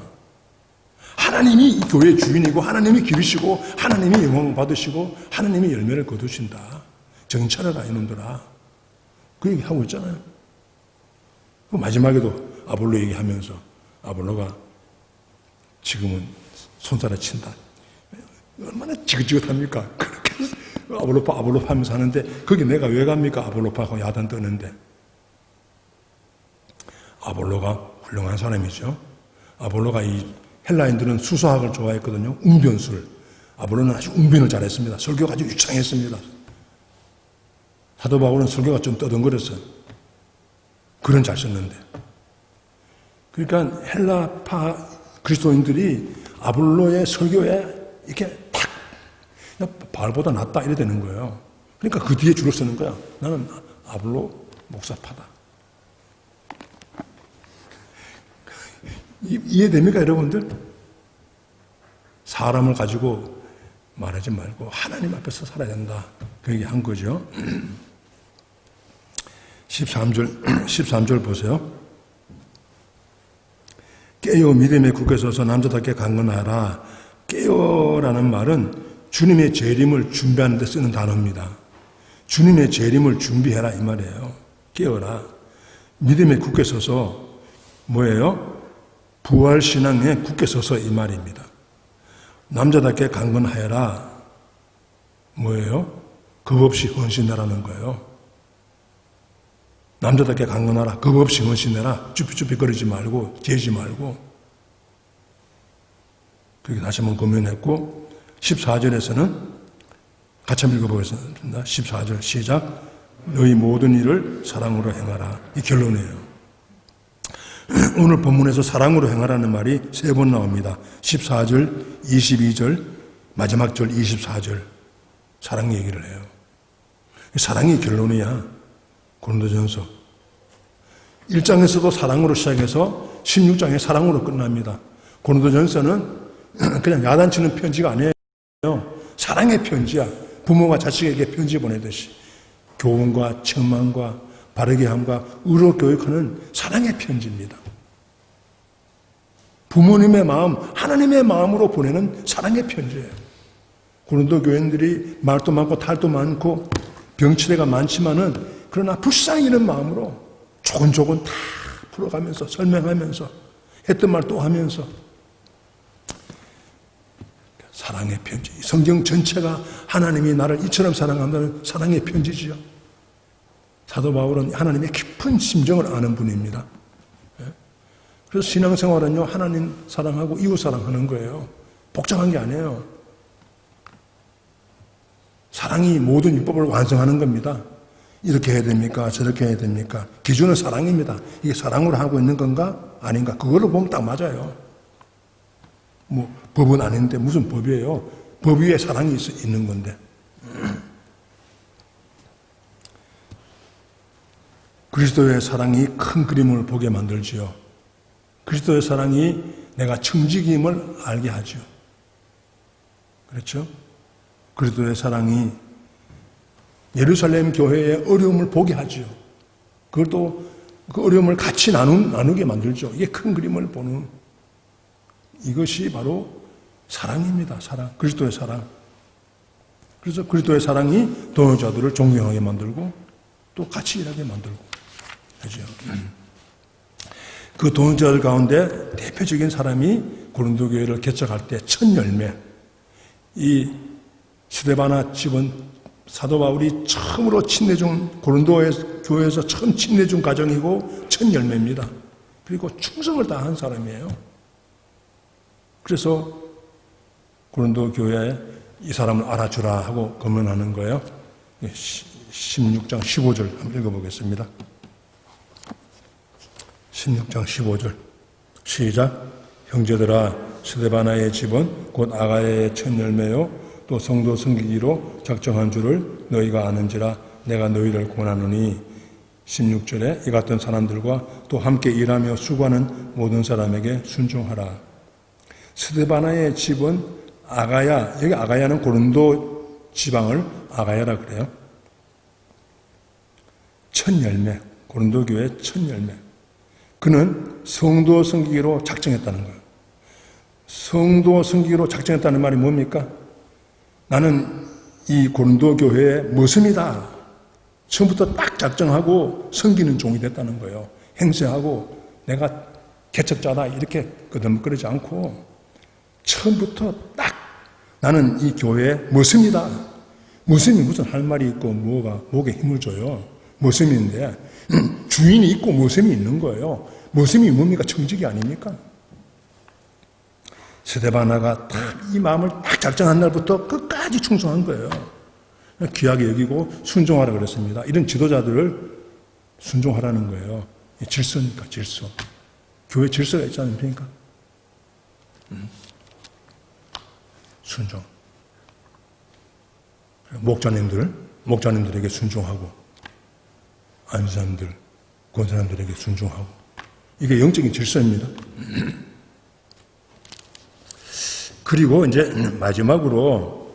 하나님이 이 교회의 주인이고 하나님이 기르시고 하나님이 영광 받으시고 하나님이 열매를 거두신다. 정신 차려라 이놈들아. 그 얘기하고 있잖아요. 그 마지막에도 아볼로 얘기하면서 아볼로가 지금은 손살에 친다. 얼마나 지긋지긋합니까? 그렇게 아볼로파 하면서 하는데 거기 내가 왜 갑니까? 아볼로파하고 야단 뜨는데. 아볼로가 훌륭한 사람이죠. 아볼로가 이 헬라인들은 수사학을 좋아했거든요. 웅변술. 아볼로는 아주 웅변을 잘했습니다. 설교가 아주 유창했습니다. 사도 바울은 설교가 좀 떠듬거렸어요. 글은 잘 썼는데. 그러니까 헬라파 그리스도인들이 아볼로의 설교에 이렇게 탁 바울보다 낫다 이래 되는 거예요. 그러니까 그 뒤에 줄을 서는 거야. 나는 아볼로 목사파다. 이해됩니까, 여러분들? 사람을 가지고 말하지 말고 하나님 앞에서 살아야 된다. 그 얘기 한 거죠. 13절 보세요. 깨어 믿음에 굳게 서서 남자답게 강건하라. 깨어라는 말은 주님의 재림을 준비하는 데 쓰는 단어입니다. 주님의 재림을 준비해라 이 말이에요. 깨어라. 믿음에 굳게 서서 뭐예요? 부활신앙에 굳게 서서 이 말입니다. 남자답게 강건하여라. 뭐예요? 겁없이 헌신하라는 거예요. 남자답게 강건하라. 겁없이 헌신해라. 쭈삣쭈삣거리지 말고 재지 말고. 그렇게 다시 한번 고민했고 14절에서는 같이 한번 읽어보겠습니다. 14절 시작. 너희 모든 일을 사랑으로 행하라. 이 결론이에요. 오늘 본문에서 사랑으로 행하라는 말이 3번 나옵니다. 14절, 22절, 마지막 절 24절. 사랑 얘기를 해요. 사랑이 결론이야. 고린도전서 1장에서도 사랑으로 시작해서 16장에 사랑으로 끝납니다. 고린도전서는 그냥 야단치는 편지가 아니에요. 사랑의 편지야. 부모가 자식에게 편지 보내듯이 교훈과 책망과 바르게 함과 의로 교육하는 사랑의 편지입니다. 부모님의 마음, 하나님의 마음으로 보내는 사랑의 편지예요. 고린도 교인들이 말도 많고 탈도 많고 병치레가 많지만은 그러나 불쌍히 여기는 마음으로 조곤조곤 다 풀어가면서 설명하면서 했던 말 또 하면서 사랑의 편지. 성경 전체가 하나님이 나를 이처럼 사랑한다는 사랑의 편지지요. 사도 바울은 하나님의 깊은 심정을 아는 분입니다. 그래서 신앙생활은요, 하나님 사랑하고 이웃 사랑하는 거예요. 복잡한 게 아니에요. 사랑이 모든 율법을 완성하는 겁니다. 이렇게 해야 됩니까? 저렇게 해야 됩니까? 기준은 사랑입니다. 이게 사랑으로 하고 있는 건가? 아닌가? 그걸로 보면 딱 맞아요. 뭐 법은 아닌데 무슨 법이에요? 법 위에 사랑이 있는 건데. 그리스도의 사랑이 큰 그림을 보게 만들지요. 그리스도의 사랑이 내가 청지기임을 알게 하죠. 그렇죠? 그리스도의 사랑이 예루살렘 교회의 어려움을 보게 하죠. 그걸 또 그 어려움을 같이 나누게 만들죠. 이게 큰 그림을 보는 이것이 바로 사랑입니다. 사랑. 그리스도의 사랑. 그래서 그리스도의 사랑이 동역자들을 존경하게 만들고 또 같이 일하게 만들고 하죠. 그 동역자들 가운데 대표적인 사람이 고린도 교회를 개척할 때 첫 열매. 이 스데바나 집은 사도 바울이 처음으로 침례준 고린도 교회에서 처음 침례준 가정이고 첫 열매입니다. 그리고 충성을 다한 사람이에요. 그래서 고린도 교회에 이 사람을 알아주라 하고 검문하는 거예요. 16장 15절 한번 읽어보겠습니다. 16장 15절 시작. 형제들아, 스데바나의 집은 곧 아가야의 첫 열매요 또 성도 섬기기로 작정한 줄을 너희가 아는지라. 내가 너희를 권하노니 16절에 이 같은 사람들과 또 함께 일하며 수고하는 모든 사람에게 순종하라. 스데바나의 집은 아가야, 여기 아가야는 고린도 지방을 아가야라 그래요. 첫 열매, 고린도 교회 첫 열매. 그는 성도 섬기기로 작정했다는 거예요. 성도 섬기기로 작정했다는 말이 뭡니까? 나는 이 고린도 교회의 모습이다. 처음부터 딱 작정하고 섬기는 종이 됐다는 거예요. 행세하고 내가 개척자다 이렇게 거듭거리지 않고 처음부터 딱 나는 이 교회의 모습이다. 모습이 무슨 할 말이 있고 목에 힘을 줘요. 모습인데 주인이 있고 모습이 있는 거예요. 모습이 뭡니까? 청직이 아닙니까? 스데바나가 딱 이 마음을 딱 작정한 날부터 끝까지 충성한 거예요. 귀하게 여기고 순종하라 그랬습니다. 이런 지도자들을 순종하라는 거예요. 질서니까 질서. 교회 질서가 있지 않습니까? 순종. 목자님들에게 순종하고, 안사람들, 권사람들에게 순종하고. 이게 영적인 질서입니다. 그리고 이제 마지막으로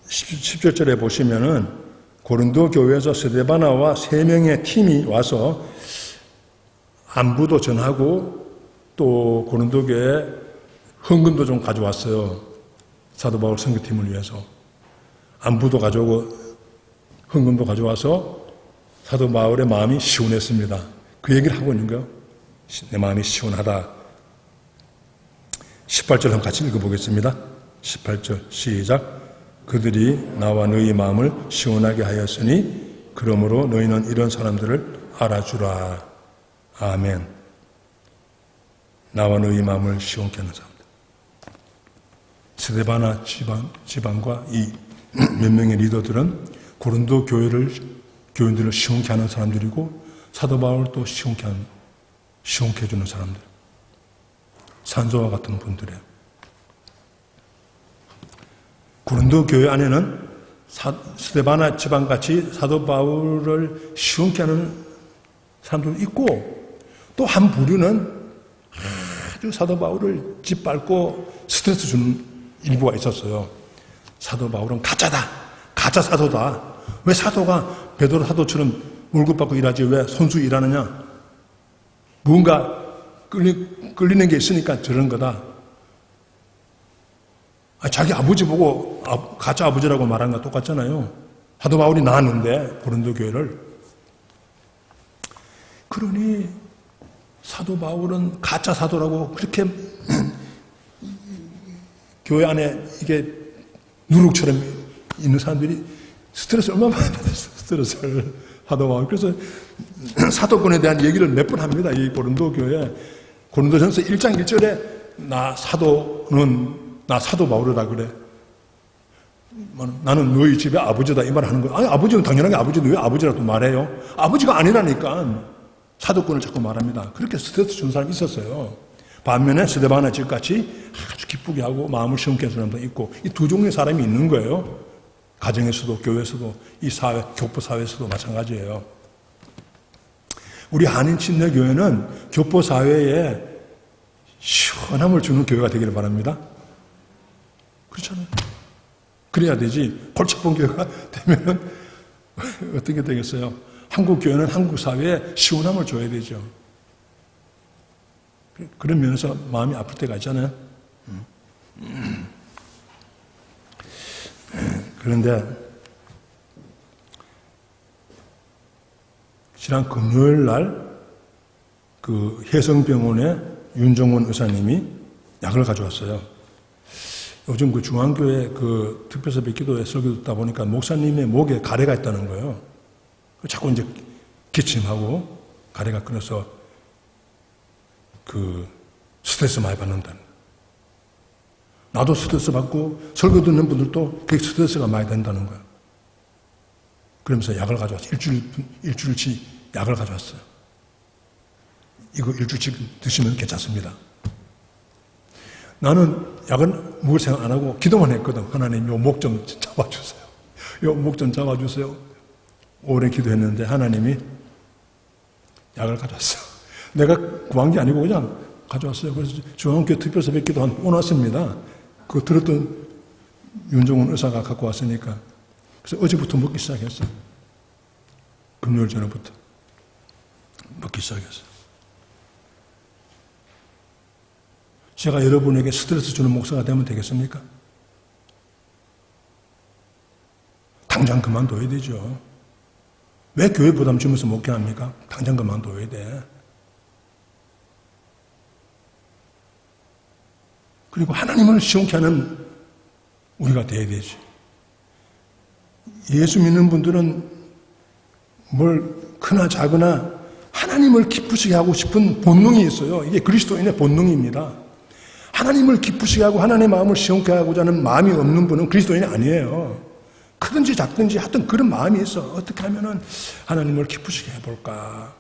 17절에 보시면은 고린도 교회에서 스데바나와 3명의 팀이 와서 안부도 전하고 또 고린도 교회에 헌금도 좀 가져왔어요. 사도 바울 선교팀을 위해서. 안부도 가져오고 헌금도 가져와서 사도 바울의 마음이 시원했습니다. 그 얘기를 하고 있는 거예요. 내 마음이 시원하다. 18절 한번 같이 읽어보겠습니다. 18절 시작. 그들이 나와 너희 마음을 시원하게 하였으니 그러므로 너희는 이런 사람들을 알아주라. 아멘. 나와 너희 마음을 시원케 하는 사람들. 스데바나 지방과 이 몇 명의 리더들은 고린도 교인들을 시원케 하는 사람들이고 사도 바울도 시원케 해주는 사람들. 산소와 같은 분들이에요. 고린도 교회 안에는 스데바나 지방같이 사도 바울을 시원케 하는 사람들도 있고 또 한 부류는 아주 사도 바울을 짓밟고 스트레스 주는 일부가 있었어요. 사도 바울은 가짜다. 가짜 사도다. 왜 사도가 베드로 사도처럼 월급 받고 일하지 왜 손수 일하느냐. 뭔가 끌리는 게 있으니까 저런 거다. 자기 아버지 보고 가짜 아버지라고 말한 거 똑같잖아요. 사도 바울이 낳았는데 고린도 교회를. 그러니 사도 바울은 가짜 사도라고 그렇게 교회 안에 이게 누룩처럼 있는 사람들이 스트레스 얼마나 많이 받았어요. 스트레스를 사도 바울. 그래서 사도권에 대한 얘기를 몇 번 합니다. 이 고린도 교회. 고린도전서 1장 1절에 나 사도 바울이다 그래. 나는 너희 집의 아버지다 이 말 하는 거야. 아니 아버지는 당연하게 아버지인데 왜 아버지라고 말해요? 아버지가 아니라니까 사도권을 자꾸 말합니다. 그렇게 스트레스 주는 사람이 있었어요. 반면에 스데바나 집같이 아주 기쁘게 하고 마음을 시원케 하는 사람도 있고 이 두 종류의 사람이 있는 거예요. 가정에서도 교회에서도 이 사회, 교포 사회에서도 마찬가지예요. 우리 한인 침례교회는 교포 사회에 시원함을 주는 교회가 되기를 바랍니다. 그렇잖아요. 그래야 되지. 골칫본 교회가 되면은 어떻게 되겠어요? 한국 교회는 한국 사회에 시원함을 줘야 되죠. 그런 면에서 마음이 아플 때가 있잖아요. 그런데 지난 금요일 날 그 혜성병원에 윤정원 의사님이 약을 가져왔어요. 요즘 그 중앙교회 그 특별서배 기도회 설교 듣다 보니까 목사님의 목에 가래가 있다는 거예요. 자꾸 이제 기침하고 가래가 끊어서 그 스트레스 많이 받는다는 거예요. 나도 스트레스 받고 설교 듣는 분들도 그게 스트레스가 많이 된다는 거예요. 그러면서 약을 가져왔어요. 일주일치 약을 가져왔어요. 이거 일주일치 드시면 괜찮습니다. 나는 약은 먹을 생각 안 하고 기도만 했거든. 하나님 요 목 좀 잡아주세요. 요 목 좀 잡아주세요. 오래 기도했는데 하나님이 약을 가져왔어요. 내가 구한 게 아니고 그냥 가져왔어요. 그래서 중앙교회 특별서배 기도 한 오놨습니다. 그거 들었던 윤정훈 의사가 갖고 왔으니까. 그래서 어제부터 먹기 시작했어요. 금요일 전부터 먹기 시작했어요. 제가 여러분에게 스트레스 주는 목사가 되면 되겠습니까? 당장 그만둬야 되죠. 왜 교회 부담 주면서 먹게 합니까? 당장 그만둬야 돼. 그리고 하나님을 시원케 하는 우리가 돼야 되지. 예수 믿는 분들은 뭘 크나 작으나 하나님을 기쁘시게 하고 싶은 본능이 있어요. 이게 그리스도인의 본능입니다. 하나님을 기쁘시게 하고 하나님의 마음을 시원케 하고자 하는 마음이 없는 분은 그리스도인이 아니에요. 크든지 작든지 하여튼 그런 마음이 있어. 어떻게 하면은 하나님을 기쁘시게 해볼까.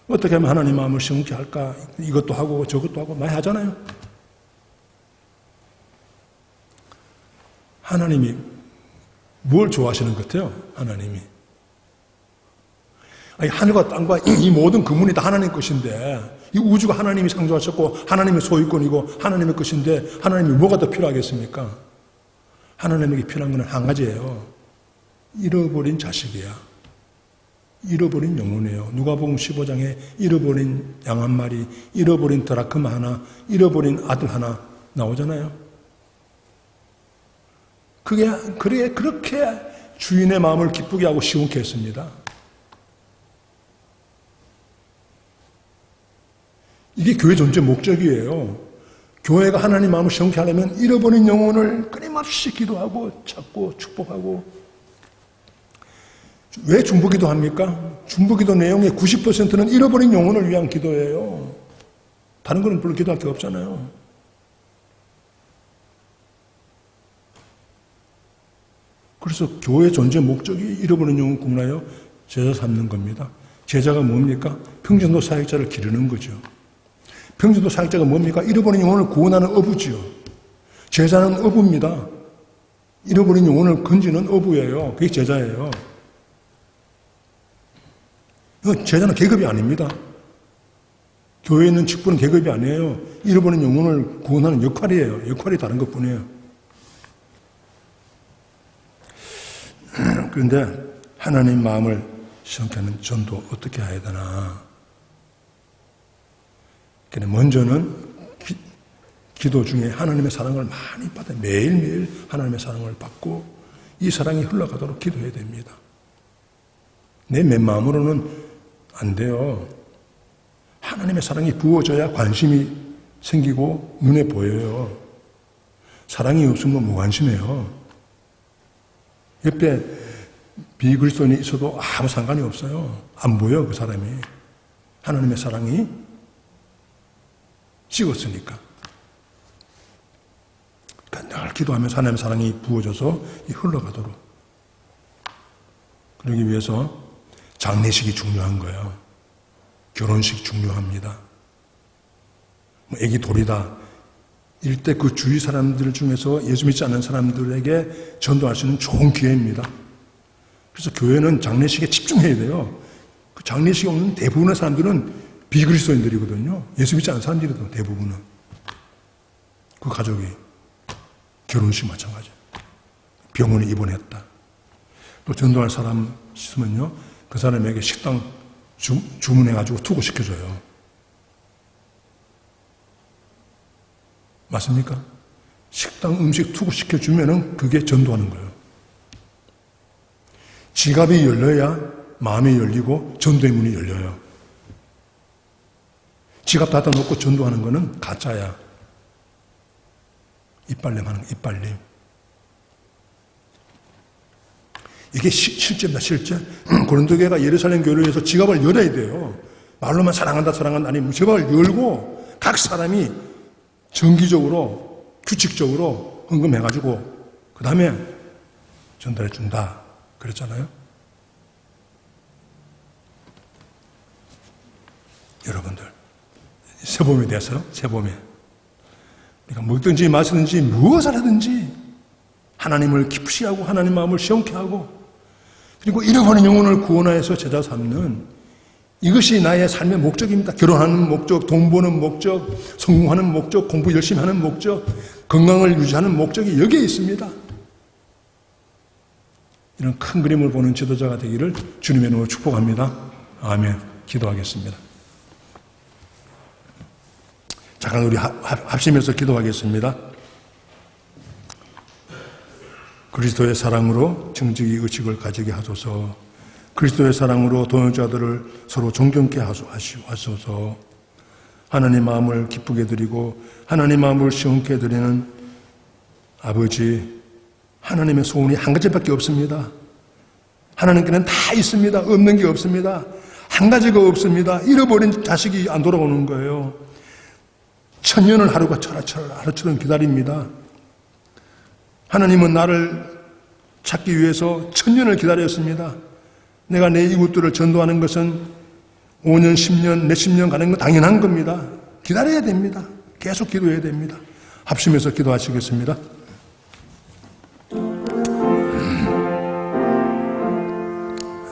어떻게 하면 하나님 마음을 시원케 할까? 이것도 하고 저것도 하고 많이 하잖아요. 하나님이 뭘 좋아하시는 것 같아요? 하나님이. 아니, 하늘과 땅과 이 모든 그물이 다 하나님 것인데, 이 우주가 하나님이 창조하셨고 하나님의 소유권이고 하나님의 것인데 하나님이 뭐가 더 필요하겠습니까? 하나님에게 필요한 것은 한 가지예요. 잃어버린 자식이야. 잃어버린 영혼이에요. 누가복음 15장에 잃어버린 양 한 마리, 잃어버린 드라크마 하나, 잃어버린 아들 하나 나오잖아요. 그렇게 주인의 마음을 기쁘게 하고 시원케 했습니다. 이게 교회 존재 목적이에요. 교회가 하나님 마음을 시원케 하려면 잃어버린 영혼을 끊임없이 기도하고 찾고 축복하고. 왜 중보기도 합니까? 중보기도 내용의 90%는 잃어버린 영혼을 위한 기도예요. 다른 거는 별로 기도할 게 없잖아요. 그래서 교회 존재 목적이 잃어버린 영혼 구원하여 제자 삼는 겁니다. 제자가 뭡니까? 평전도 사역자를 기르는 거죠. 평전도 사역자가 뭡니까? 잃어버린 영혼을 구원하는 어부지요. 제자는 어부입니다. 잃어버린 영혼을 건지는 어부예요. 그게 제자예요. 제자는 계급이 아닙니다. 교회에 있는 직분은 계급이 아니에요. 잃어버린 영혼을 구원하는 역할이에요. 역할이 다른 것뿐이에요. 그런데 하나님 마음을 시원케 하는 전도 어떻게 해야 되나? 먼저는 기도 중에 하나님의 사랑을 많이 받아 매일매일 하나님의 사랑을 받고 이 사랑이 흘러가도록 기도해야 됩니다. 내 맨마음으로는 안 돼요. 하나님의 사랑이 부어져야 관심이 생기고 눈에 보여요. 사랑이 없으면 무관심해요. 옆에 비그리스도인이 있어도 아무 상관이 없어요. 안 보여 그 사람이. 하나님의 사랑이 찍었으니까. 그러니까 늘 기도하면서 하나님의 사랑이 부어져서 흘러가도록. 그러기 위해서 장례식이 중요한 거예요. 결혼식 중요합니다. 애기 돌이다. 이때 그 주위 사람들 중에서 예수 믿지 않는 사람들에게 전도할 수 있는 좋은 기회입니다. 그래서 교회는 장례식에 집중해야 돼요. 그 장례식에 오는 대부분의 사람들은 비그리스도인들이거든요. 예수 믿지 않는 사람들이거든요. 대부분은. 그 가족이 결혼식 마찬가지. 병원에 입원했다. 또 전도할 사람 있으면요. 그 사람에게 식당 주문해가지고 투고시켜줘요. 맞습니까? 식당 음식 투고시켜주면은 그게 전도하는 거예요. 지갑이 열려야 마음이 열리고 전도의 문이 열려요. 지갑 닫아놓고 전도하는 거는 가짜야. 이빨림 하는 거, 이빨림. 이게 실제입니다, 실제. 고린도교회가 예루살렘 교회를 위해서 지갑을 열어야 돼요. 말로만 사랑한다, 사랑한다, 아니면 지갑을 열고 각 사람이 정기적으로, 규칙적으로 헌금해가지고 그 다음에 전달해 준다. 그랬잖아요. 여러분들, 세봄에 대해서요, 세봄에. 그러니까 먹든지 마시든지 무엇을 하든지 하나님을 깊이 하고 하나님 마음을 시원케 하고 그리고 잃어버린 영혼을 구원하여서 제자 삼는 이것이 나의 삶의 목적입니다. 결혼하는 목적, 돈 버는 목적, 성공하는 목적, 공부 열심히 하는 목적, 건강을 유지하는 목적이 여기에 있습니다. 이런 큰 그림을 보는 지도자가 되기를 주님의 이름으로 축복합니다. 아멘. 기도하겠습니다. 잠깐 우리 합심해서 기도하겠습니다. 그리스도의 사랑으로 정직이 의식을 가지게 하소서. 그리스도의 사랑으로 동역자들을 서로 존경케 하소서. 하나님 마음을 기쁘게 드리고 하나님 마음을 시원케 드리는 아버지, 하나님의 소원이 한 가지밖에 없습니다. 하나님께는 다 있습니다. 없는 게 없습니다. 한 가지가 없습니다. 잃어버린 자식이 안 돌아오는 거예요. 천년을 하루가 하루처럼 기다립니다. 하나님은 나를 찾기 위해서 천년을 기다렸습니다. 내가 내 이웃들을 전도하는 것은 5년, 10년, 몇십 년 가는 건 당연한 겁니다. 기다려야 됩니다. 계속 기도해야 됩니다. 합심해서 기도하시겠습니다.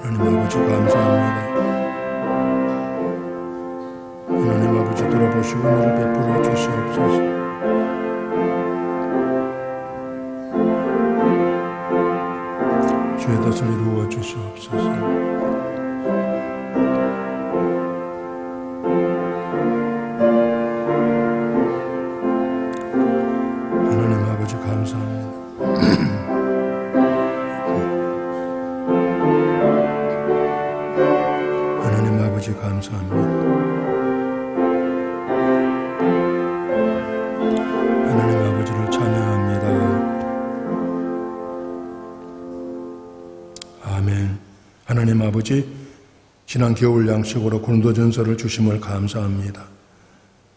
하나님 아버지 감사합니다. 하나님 아버지 들어보시고 은혜를 베풀어 주시옵소서. 주의 덫을 이루어 주시옵소서. 감사합니다. 하나님 아버지 감사합니다. 하나님 아버지를 찬양합니다. 아멘. 하나님 아버지, 지난 겨울 양식으로 고린도전서를 주심을 감사합니다.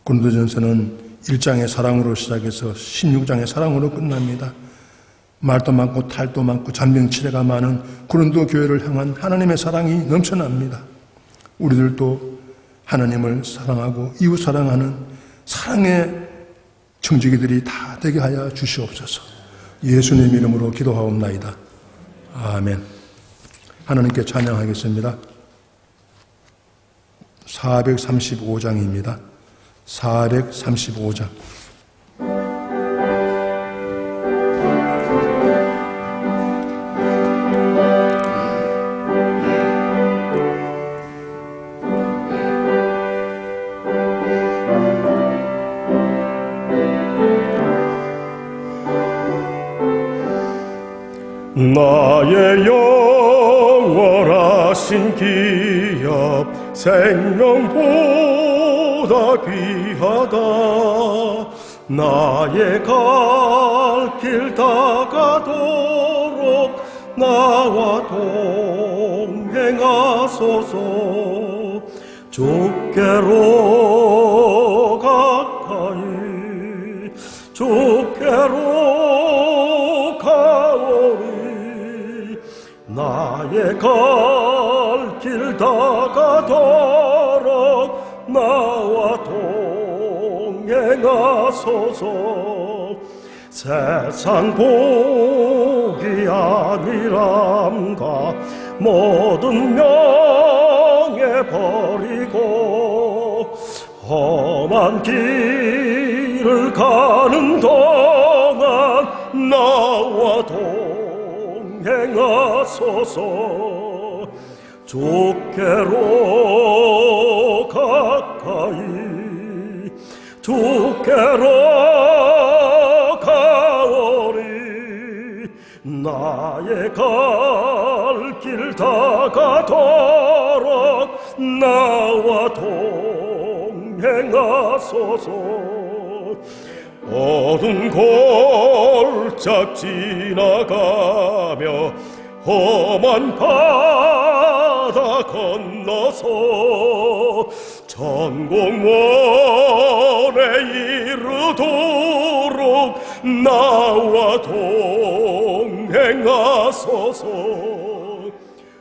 고린도전서는 1장의 사랑으로 시작해서 16장의 사랑으로 끝납니다. 말도 많고 탈도 많고 잔병치레가 많은 고린도 교회를 향한 하나님의 사랑이 넘쳐납니다. 우리들도 하나님을 사랑하고 이웃 사랑하는 사랑의 청지기들이 다 되게 하여 주시옵소서. 예수님 이름으로 기도하옵나이다. 아멘. 하나님께 찬양하겠습니다. 435장입니다. 435장. 나의 영원하신 기업 생명보다 귀하다. 나의 갈 길 다가도록 나와 동행하소서. 주께로 가까이 주께로 가오리. 나의 갈 길 다가도록 나와 동행하소서. 세상 복이 아니란가 모든 명예 버리고 험한 길을 가는 동안 나와 동행하소서. 주께로 가까이 주께로 가오리. 나의 갈 길 다가도록 나와 동행하소서. 어두운 골짝 지나가며 험한 바다 건너서 천공원에 이르도록 나와 동행하소서.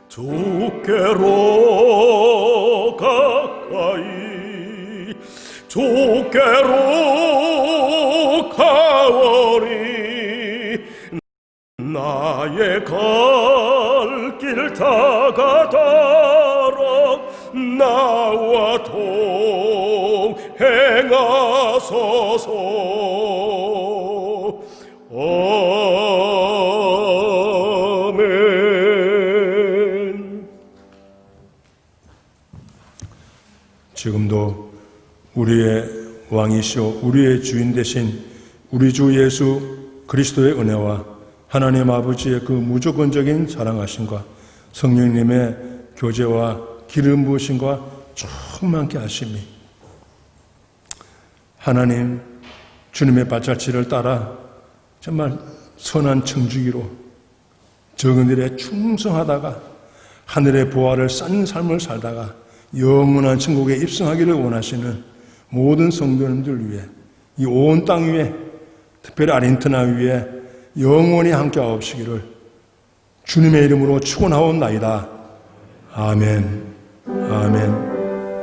주께로 가까이 주께로 가오리. 나의 갈 길 다가도록 나와 동행하소서. 아멘. 지금도 우리의 왕이시오 우리의 주인 되신 우리 주 예수 그리스도의 은혜와 하나님 아버지의 그 무조건적인 사랑하심과 성령님의 교제와 기름 부으심과 충만케 하심이 하나님 주님의 발자취를 따라 정말 선한 청지기로 적은들에 충성하다가 하늘의 보화를 쌓는 삶을 살다가 영원한 천국에 입성하기를 원하시는 모든 성도님들 위해 이 온 땅 위에 특별히 아르헨티나 위에 영원히 함께하옵시기를 주님의 이름으로 축원하옵나이다. 아멘. 아멘.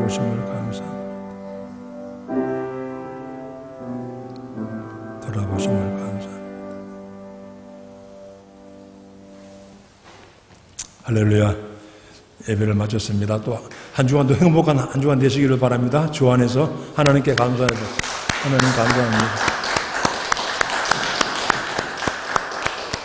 돌아보심을 감사합니다. 돌아보심을 감사합니다. 할렐루야. 예배를 마쳤습니다. 또 한 주간도 행복한 한 주간 되시기를 바랍니다. 주 안에서 하나님께 감사해서 하나님 감사합니다.